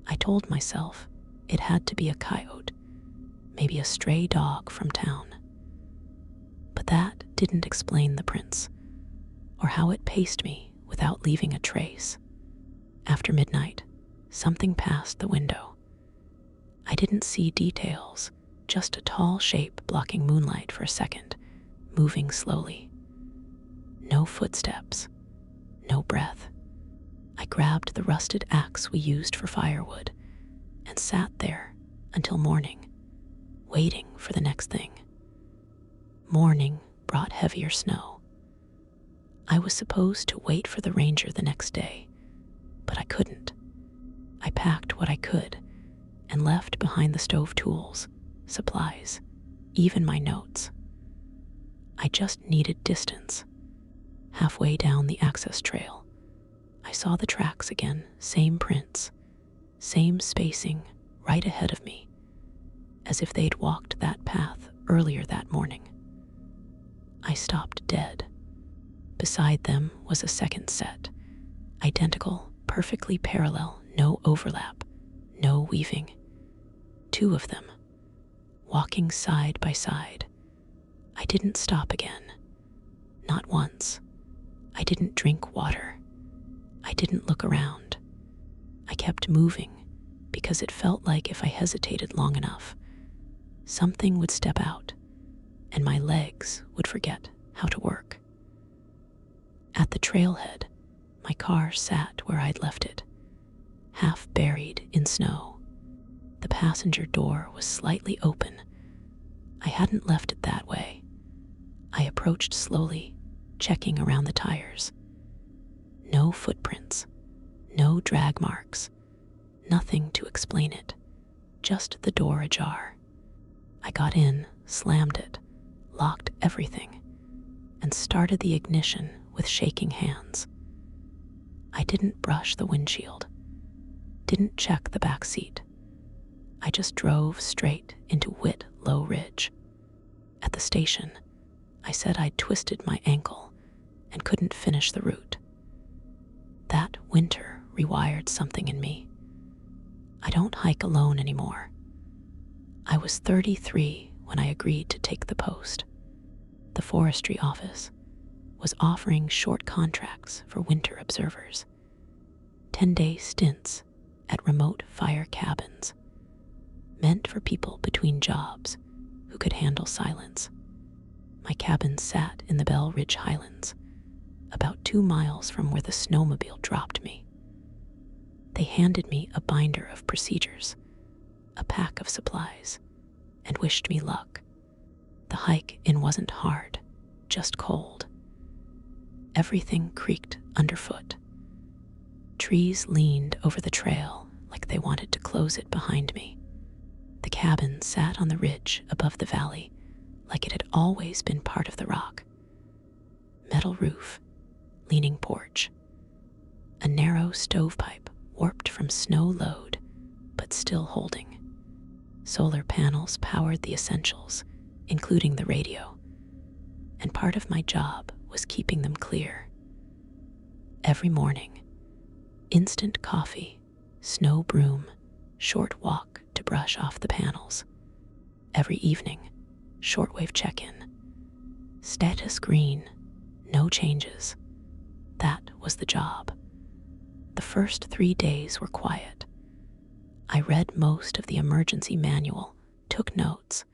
I told myself it had to be a coyote, maybe a stray dog from town. But that didn't explain the prints, or how it paced me without leaving a trace. After midnight, something passed the window. I didn't see details, just a tall shape blocking moonlight for a second, moving slowly. No footsteps, no breath. I grabbed the rusted axe we used for firewood and sat there until morning, waiting for the next thing. Morning brought heavier snow. I was supposed to wait for the ranger the next day, but I couldn't. I packed what I could and left behind the stove tools, supplies, even my notes. I just needed distance. Halfway down the access trail, I saw the tracks again, same prints, same spacing right ahead of me, as if they'd walked that path earlier that morning. I stopped dead. Beside them was a second set, identical, perfectly parallel, no overlap, no weaving. Two of them, walking side by side. I didn't stop again. Not once. I didn't drink water. I didn't look around. I kept moving because it felt like if I hesitated long enough, something would step out and my legs would forget how to work. At the trailhead, my car sat where I'd left it, half buried in snow. The passenger door was slightly open. I hadn't left it that way. I approached slowly, checking around the tires. No footprints, no drag marks, nothing to explain it, just the door ajar. I got in, slammed it, locked everything, and started the ignition with shaking hands. I didn't brush the windshield, didn't check the back seat. I just drove straight into Whit Low Ridge. At the station, I said I'd twisted my ankle and couldn't finish the route. That winter rewired something in me. I don't hike alone anymore. I was 33 when I agreed to take the post. The forestry office was offering short contracts for winter observers, 10-day stints at remote fire cabins, meant for people between jobs who could handle silence. My cabin sat in the Bell Ridge Highlands, about 2 miles from where the snowmobile dropped me. They handed me a binder of procedures, a pack of supplies, and wished me luck. The hike in wasn't hard, just cold. Everything creaked underfoot. Trees leaned over the trail like they wanted to close it behind me. The cabin sat on the ridge above the valley, like it had always been part of the rock. Metal roof, leaning porch. A narrow stovepipe warped from snow load, but still holding. Solar panels powered the essentials, including the radio, and part of my job was keeping them clear. Every morning, instant coffee, snow broom, short walk to brush off the panels. Every evening, shortwave check-in. Status green, no changes. That was the job. The first 3 days were quiet. I read most of the emergency manual, took notes,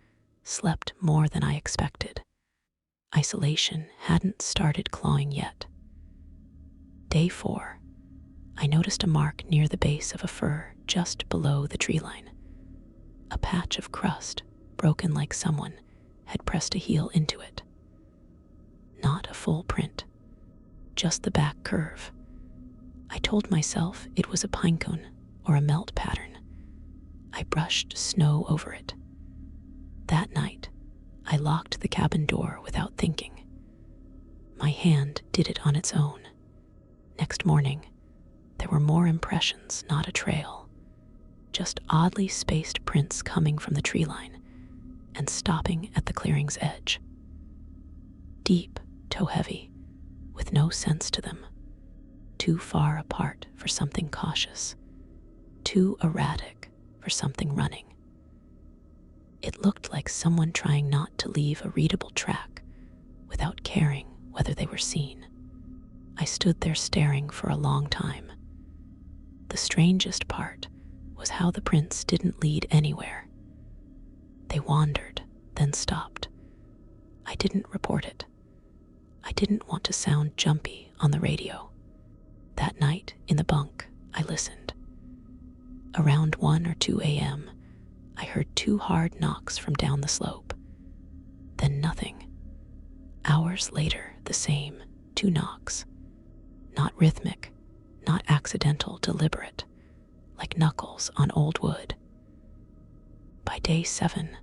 slept more than I expected. Isolation hadn't started clawing yet. Day 4, I noticed a mark near the base of a fir just below the tree line, a patch of crust broken like someone had pressed a heel into it. Not a full print, just the back curve. I told myself it was a pinecone or a melt pattern. I brushed snow over it. That night, I locked the cabin door without thinking. My hand did it on its own. Next morning, there were more impressions, not a trail. Just oddly spaced prints coming from the tree line and stopping at the clearing's edge. Deep, toe-heavy, with no sense to them. Too far apart for something cautious. Too erratic for something running. It looked like someone trying not to leave a readable track without caring whether they were seen. I stood there staring for a long time. The strangest part was how the prints didn't lead anywhere. They wandered, then stopped. I didn't report it. I didn't want to sound jumpy on the radio. That night, in the bunk, I listened. Around 1 or 2 a.m., I heard 2 hard knocks from down the slope. Then nothing. Hours later, the same, 2 knocks. Not rhythmic, not accidental, deliberate, like knuckles on old wood. By day 7,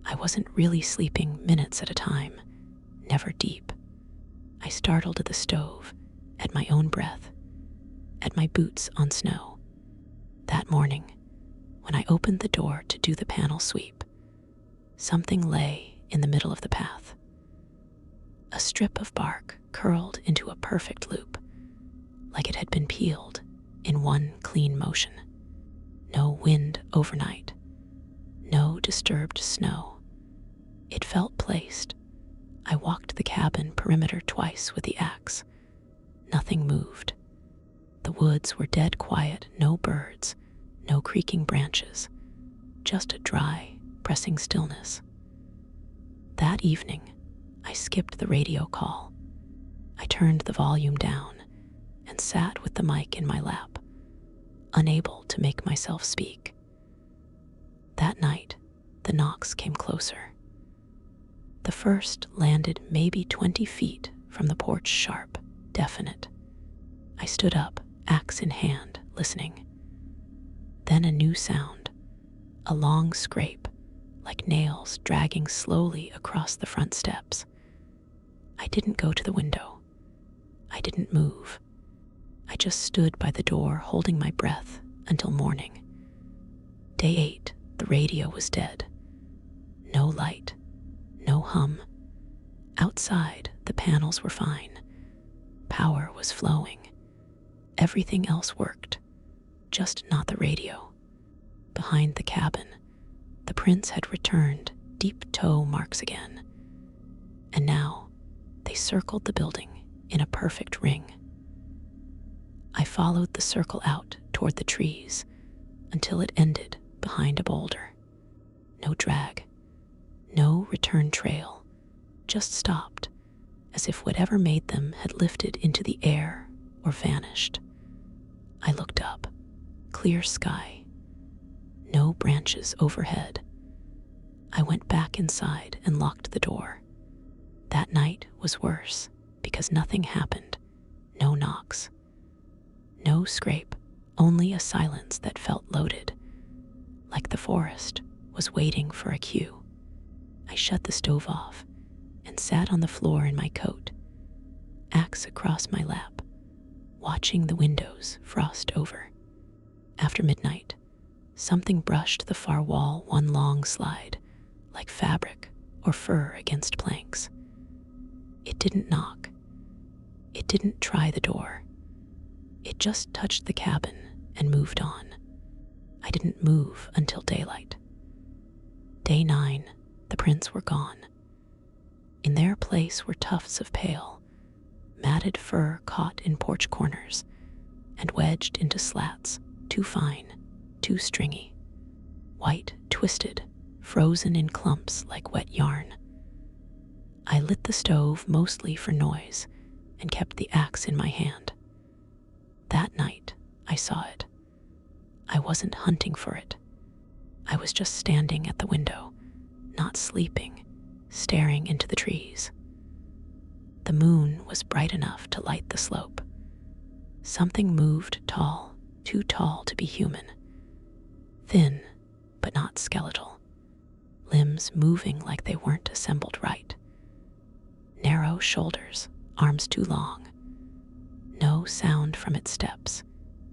I wasn't really sleeping minutes at a time, never deep. I startled at the stove, at my own breath, at my boots on snow. That morning, when I opened the door to do the panel sweep, something lay in the middle of the path. A strip of bark curled into a perfect loop, like it had been peeled in one clean motion. No wind overnight, no disturbed snow. It felt placed. I walked the cabin perimeter twice with the axe. Nothing moved. The woods were dead quiet, no birds, no creaking branches, just a dry, pressing stillness. That evening, I skipped the radio call. I turned the volume down and sat with the mic in my lap, unable to make myself speak. That night, the knocks came closer. The first landed maybe 20 feet from the porch, sharp, definite. I stood up, axe in hand, listening. Then a new sound, a long scrape, like nails dragging slowly across the front steps. I didn't go to the window. I didn't move. I just stood by the door, holding my breath until morning. Day 8, the radio was dead. No light, no hum. Outside, the panels were fine. Power was flowing. Everything else worked, just not the radio. Behind the cabin, the prints had returned, deep toe marks again. And now, they circled the building in a perfect ring. I followed the circle out toward the trees until it ended behind a boulder. No drag, no return trail, just stopped, as if whatever made them had lifted into the air or vanished. I looked up, clear sky, no branches overhead. I went back inside and locked the door. That night was worse because nothing happened, no knocks. No scrape, only a silence that felt loaded, like the forest was waiting for a cue. I shut the stove off and sat on the floor in my coat, axe across my lap, watching the windows frost over. After midnight, something brushed the far wall, one long slide, like fabric or fur against planks. It didn't knock. It didn't try the door. It just touched the cabin and moved on. I didn't move until daylight. Day 9, the prints were gone. In their place were tufts of pale, matted fur caught in porch corners and wedged into slats, too fine, too stringy. White, twisted, frozen in clumps like wet yarn. I lit the stove mostly for noise and kept the axe in my hand. That night, I saw it. I wasn't hunting for it. I was just standing at the window, not sleeping, staring into the trees. The moon was bright enough to light the slope. Something moved tall, too tall to be human. Thin, but not skeletal. Limbs moving like they weren't assembled right. Narrow shoulders, arms too long. No sound from its steps,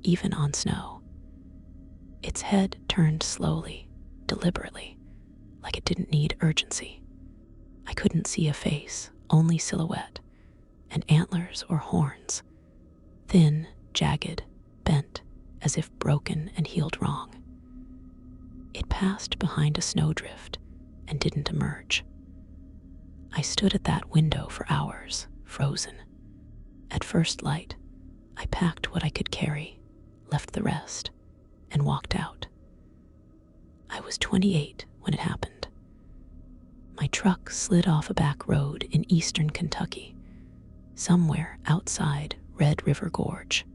even on snow. Its head turned slowly, deliberately, like it didn't need urgency. I couldn't see a face, only silhouette, and antlers or horns. Thin, jagged, bent, as if broken and healed wrong. It passed behind a snowdrift and didn't emerge. I stood at that window for hours, frozen. At first light, I packed what I could carry, left the rest, and walked out. I was 28 when it happened. My truck slid off a back road in eastern Kentucky, somewhere outside Red River Gorge.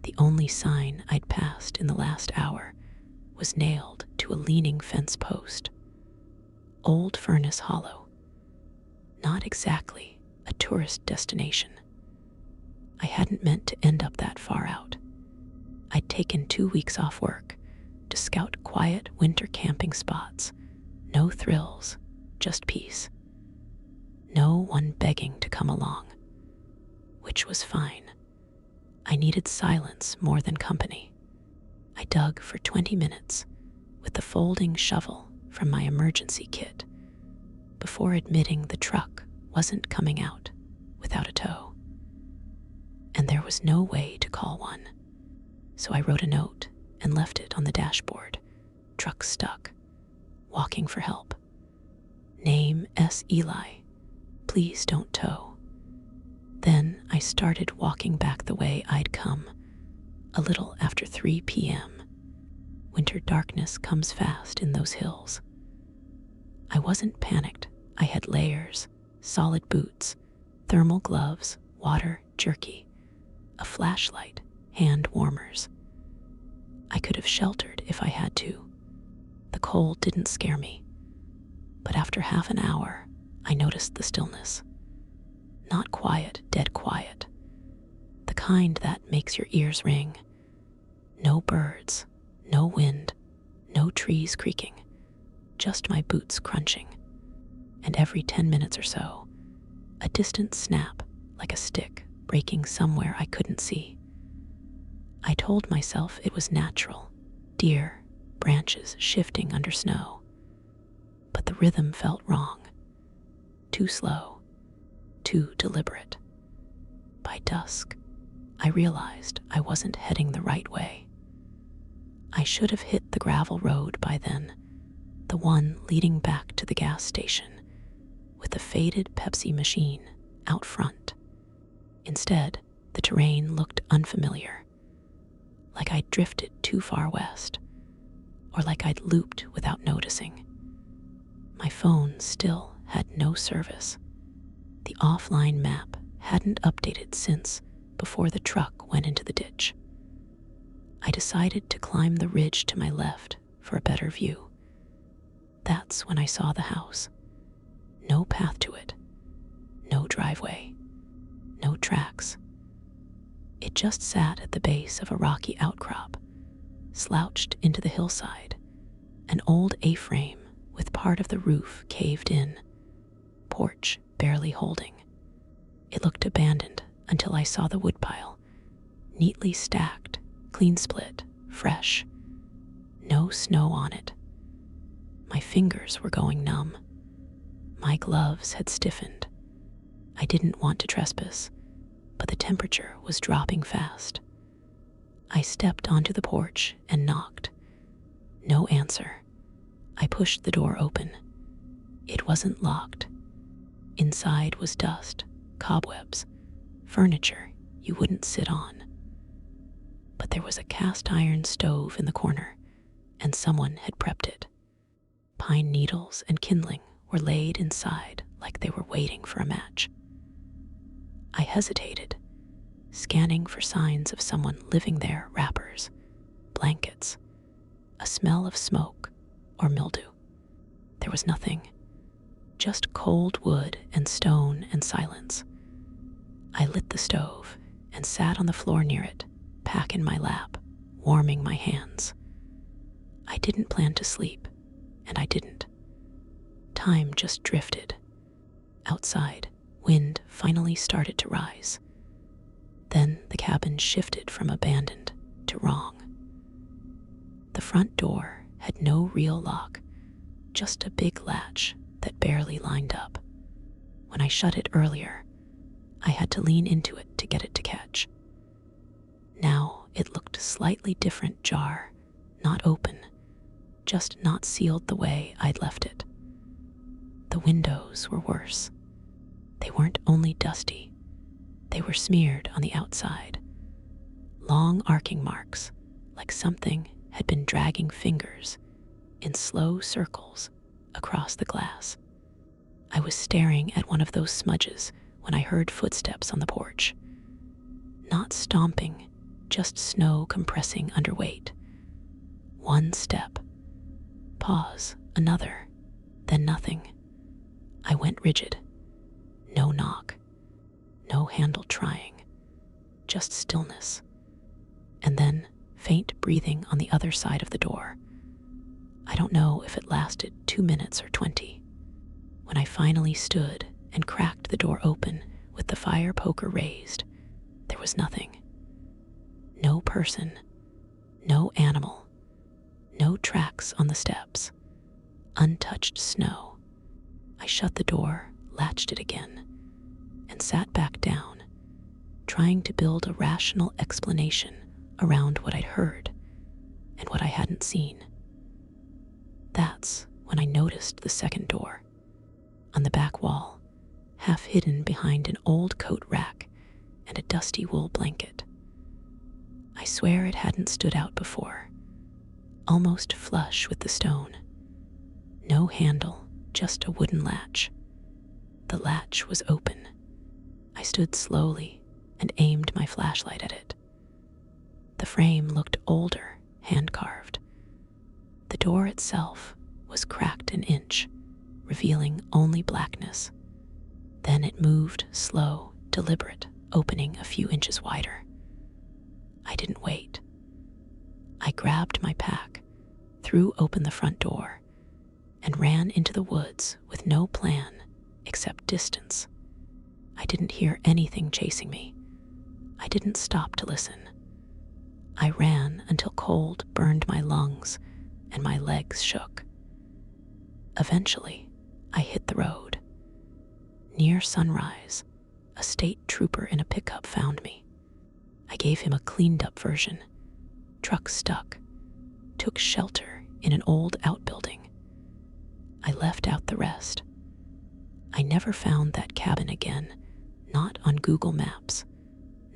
The only sign I'd passed in the last hour was nailed to a leaning fence post. Old Furnace Hollow. Not exactly a tourist destination. I hadn't meant to end up that far out. I'd taken 2 weeks off work to scout quiet winter camping spots. No thrills, just peace. No one begging to come along, which was fine. I needed silence more than company. I dug for 20 minutes with the folding shovel from my emergency kit before admitting the truck wasn't coming out without a tow. And there was no way to call one, so I wrote a note and left it on the dashboard. Truck stuck, walking for help. Name S. Eli, please don't tow. Then I started walking back the way I'd come, a little after 3 p.m. Winter darkness comes fast in those hills. I wasn't panicked. I had layers, solid boots, thermal gloves, water, jerky, a flashlight, hand warmers. I could have sheltered if I had to. The cold didn't scare me. But after half an hour, I noticed the stillness. Not quiet, dead quiet. The kind that makes your ears ring. No birds, no wind, no trees creaking, just my boots crunching. And every 10 minutes or so, a distant snap like a stick breaking somewhere I couldn't see. I told myself it was natural, deer, branches shifting under snow. But the rhythm felt wrong. Too slow, too deliberate. By dusk, I realized I wasn't heading the right way. I should have hit the gravel road by then, the one leading back to the gas station, with the faded Pepsi machine out front. Instead, the terrain looked unfamiliar, like I'd drifted too far west, or like I'd looped without noticing. My phone still had no service. The offline map hadn't updated since before the truck went into the ditch. I decided to climb the ridge to my left for a better view. That's when I saw the house. No path to it, no driveway, no tracks. It just sat at the base of a rocky outcrop, slouched into the hillside, an old A-frame with part of the roof caved in, porch barely holding. It looked abandoned until I saw the woodpile, neatly stacked, clean split, fresh. No snow on it. My fingers were going numb. My gloves had stiffened. I didn't want to trespass, but the temperature was dropping fast. I stepped onto the porch and knocked. No answer. I pushed the door open. It wasn't locked. Inside was dust, cobwebs, furniture you wouldn't sit on. But there was a cast iron stove in the corner, and someone had prepped it. Pine needles and kindling were laid inside like they were waiting for a match. I hesitated, scanning for signs of someone living there. Wrappers, blankets, a smell of smoke, or mildew. There was nothing, just cold wood and stone and silence. I lit the stove and sat on the floor near it, pack in my lap, warming my hands. I didn't plan to sleep, and I didn't. Time just drifted. Outside, wind finally started to rise. Then the cabin shifted from abandoned to wrong. The front door had no real lock, just a big latch that barely lined up. When I shut it earlier, I had to lean into it to get it to catch. Now it looked slightly different jar, not open, just not sealed the way I'd left it. The windows were worse. They weren't only dusty, they were smeared on the outside. Long arcing marks, like something had been dragging fingers in slow circles across the glass. I was staring at one of those smudges when I heard footsteps on the porch. Not stomping, just snow compressing under weight. One step. Pause, another, then nothing. I went rigid. No knock. No handle trying. Just stillness. And then faint breathing on the other side of the door. I don't know if it lasted 2 minutes or 20. When I finally stood and cracked the door open with the fire poker raised, there was nothing. No person, no animal, no tracks on the steps, untouched snow. I shut the door, latched it again, and sat back down, trying to build a rational explanation around what I'd heard and what I hadn't seen. That's when I noticed the second door. On the back wall, half hidden behind an old coat rack and a dusty wool blanket. I swear it hadn't stood out before, almost flush with the stone. No handle, just a wooden latch. The latch was open. I stood slowly and aimed my flashlight at it. The frame looked older, hand-carved. The door itself was cracked an inch, revealing only blackness. Then it moved, slow, deliberate, opening a few inches wider. I didn't wait. I grabbed my pack, threw open the front door, and ran into the woods with no plan except distance. I didn't hear anything chasing me. I didn't stop to listen. I ran until cold burned my lungs and my legs shook. Eventually, I hit the road. Near sunrise, a state trooper in a pickup found me. I gave him a cleaned-up version. Truck stuck. Took shelter in an old outbuilding. I left out the rest. I never found that cabin again, not on Google Maps,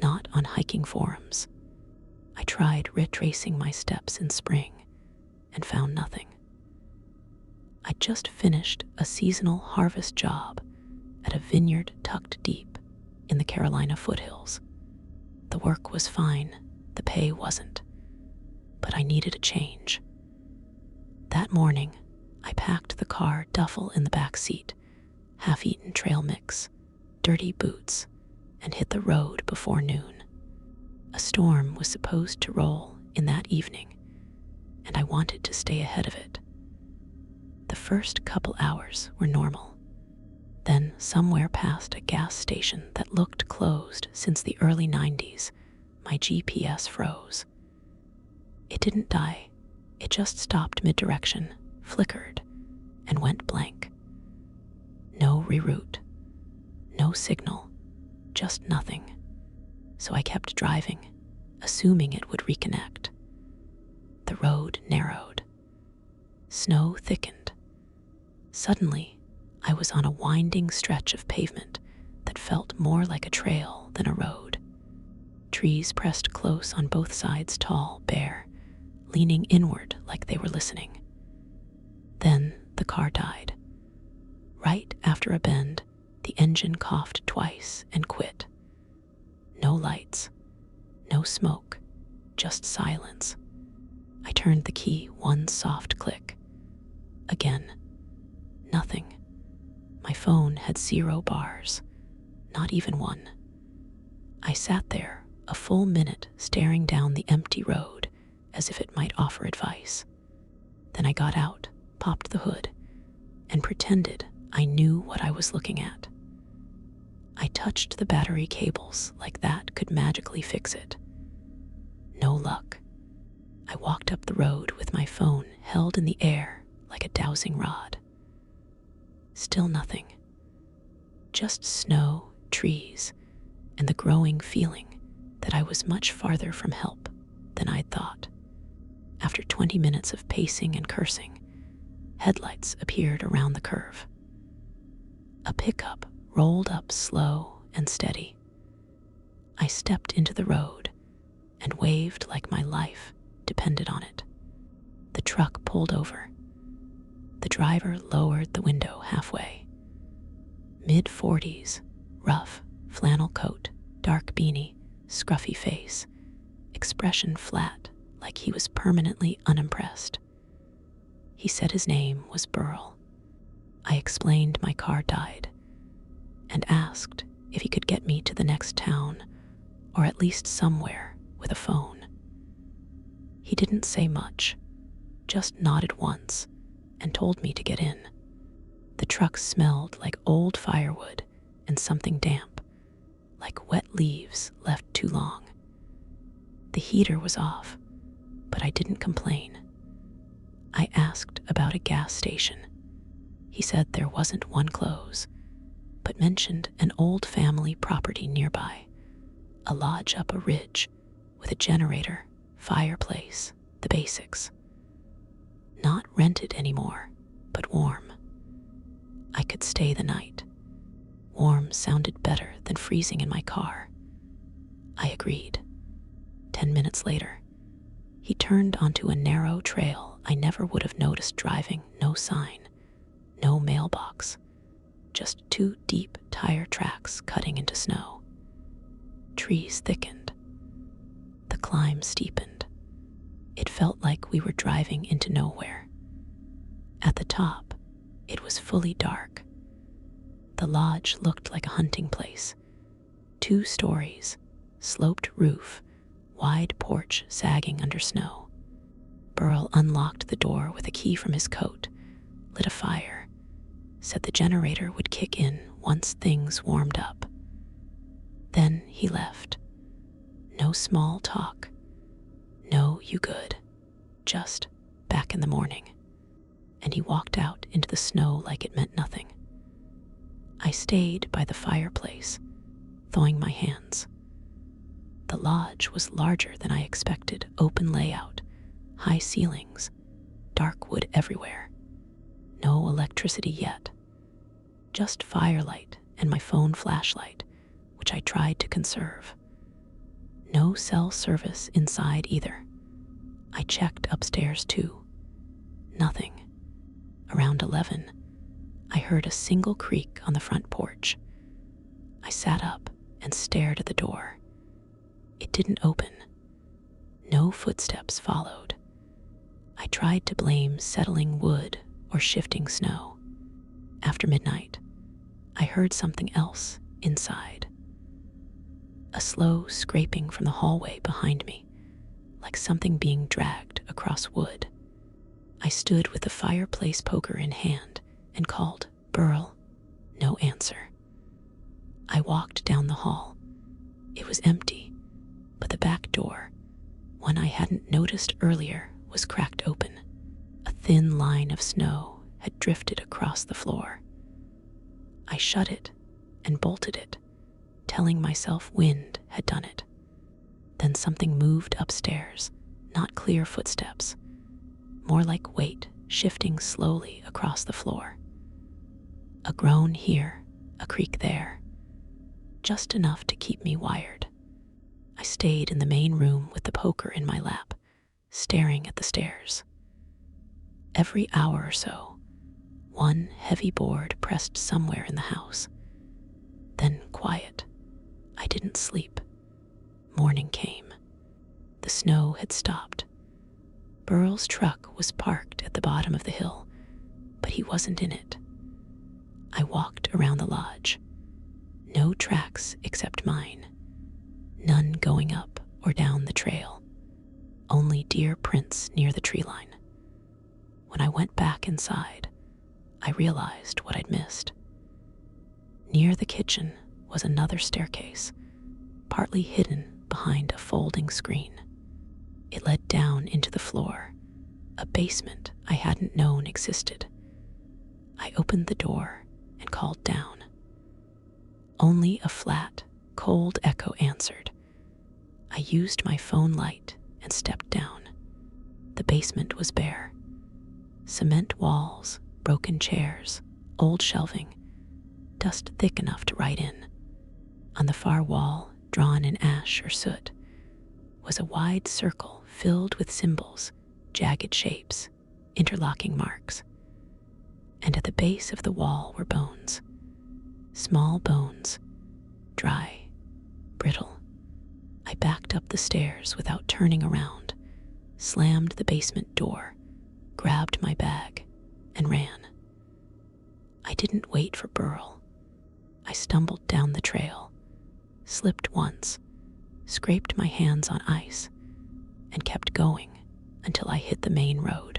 not on hiking forums. I tried retracing my steps in spring and found nothing. I just finished a seasonal harvest job at a vineyard tucked deep in the Carolina foothills. The work was fine, the pay wasn't, but I needed a change. That morning, I packed the car duffel in the back seat, half-eaten trail mix, dirty boots, and hit the road before noon. A storm was supposed to roll in that evening, and I wanted to stay ahead of it. The first couple hours were normal. Then, somewhere past a gas station that looked closed since the early 90s, my GPS froze. It didn't die. It just stopped mid-direction, flickered, and went blank. No reroute. No signal. Just nothing. So I kept driving, assuming it would reconnect. The road narrowed. Snow thickened. Suddenly, I was on a winding stretch of pavement that felt more like a trail than a road. Trees pressed close on both sides, tall, bare, leaning inward like they were listening. Then the car died. Right after a bend, the engine coughed twice and quit. No lights, no smoke, just silence. I turned the key one soft click. Again, nothing. My phone had 0 bars, not even one. I sat there a full minute staring down the empty road as if it might offer advice. Then I got out, popped the hood, and pretended I knew what I was looking at. I touched the battery cables like that could magically fix it. No luck. I walked up the road with my phone held in the air like a dowsing rod. Still nothing. Just snow, trees, and the growing feeling that I was much farther from help than I'd thought. After 20 minutes of pacing and cursing, headlights appeared around the curve. A pickup rolled up slow and steady. I stepped into the road and waved like my life depended on it. The truck pulled over. The driver lowered the window halfway. Mid-40s, rough, flannel coat, dark beanie, scruffy face, expression flat like he was permanently unimpressed. He said his name was Burl. I explained my car died and asked if he could get me to the next town or at least somewhere with a phone. He didn't say much, just nodded once and told me to get in. The truck smelled like old firewood and something damp, like wet leaves left too long. The heater was off, but I didn't complain. I asked about a gas station. He said there wasn't one close, but mentioned an old family property nearby, a lodge up a ridge with a generator, fireplace, the basics. Not rented anymore, but warm. I could stay the night. Warm sounded better than freezing in my car. I agreed. 10 minutes later, he turned onto a narrow trail I never would have noticed driving. No sign, no mailbox, just 2 deep tire tracks cutting into snow. Trees thickened. The climb steepened. It felt like we were driving into nowhere. At the top, it was fully dark. The lodge looked like a hunting place. 2 stories, sloped roof, wide porch sagging under snow. Burl unlocked the door with a key from his coat, lit a fire, said the generator would kick in once things warmed up. Then he left. No small talk. No, you good. Just back in the morning. And he walked out into the snow like it meant nothing. I stayed by the fireplace, thawing my hands. The lodge was larger than I expected, open layout, high ceilings, dark wood everywhere. No electricity yet. Just firelight and my phone flashlight, which I tried to conserve. No cell service inside either. I checked upstairs too. Nothing. Around 11, I heard a single creak on the front porch. I sat up and stared at the door. It didn't open. No footsteps followed. I tried to blame settling wood or shifting snow. After midnight, I heard something else inside. A slow scraping from the hallway behind me, like something being dragged across wood. I stood with the fireplace poker in hand and called, "Burl." No answer. I walked down the hall. It was empty, but the back door, one I hadn't noticed earlier, was cracked open. A thin line of snow had drifted across the floor. I shut it and bolted it, telling myself wind had done it. Then something moved upstairs, not clear footsteps, more like weight shifting slowly across the floor. A groan here, a creak there, just enough to keep me wired. I stayed in the main room with the poker in my lap, staring at the stairs. Every hour or so, one heavy board pressed somewhere in the house. Then quiet. I didn't sleep. Morning came. The snow had stopped. Burl's truck was parked at the bottom of the hill, but he wasn't in it. I walked around the lodge. No tracks except mine. None going up or down the trail. Only deer prints near the tree line. When I went back inside, I realized what I'd missed. Near the kitchen was another staircase, partly hidden behind a folding screen. It led down into the floor, a basement I hadn't known existed. I opened the door and called down. Only a flat, cold echo answered. I used my phone light and stepped down. The basement was bare. Cement walls, broken chairs, old shelving, dust thick enough to write in. On the far wall, drawn in ash or soot, was a wide circle filled with symbols, jagged shapes, interlocking marks. And at the base of the wall were bones. Small bones, dry, brittle. I backed up the stairs without turning around, slammed the basement door, grabbed my bag, and ran. I didn't wait for Burl. I stumbled down the trail, slipped once, scraped my hands on ice, and kept going until I hit the main road.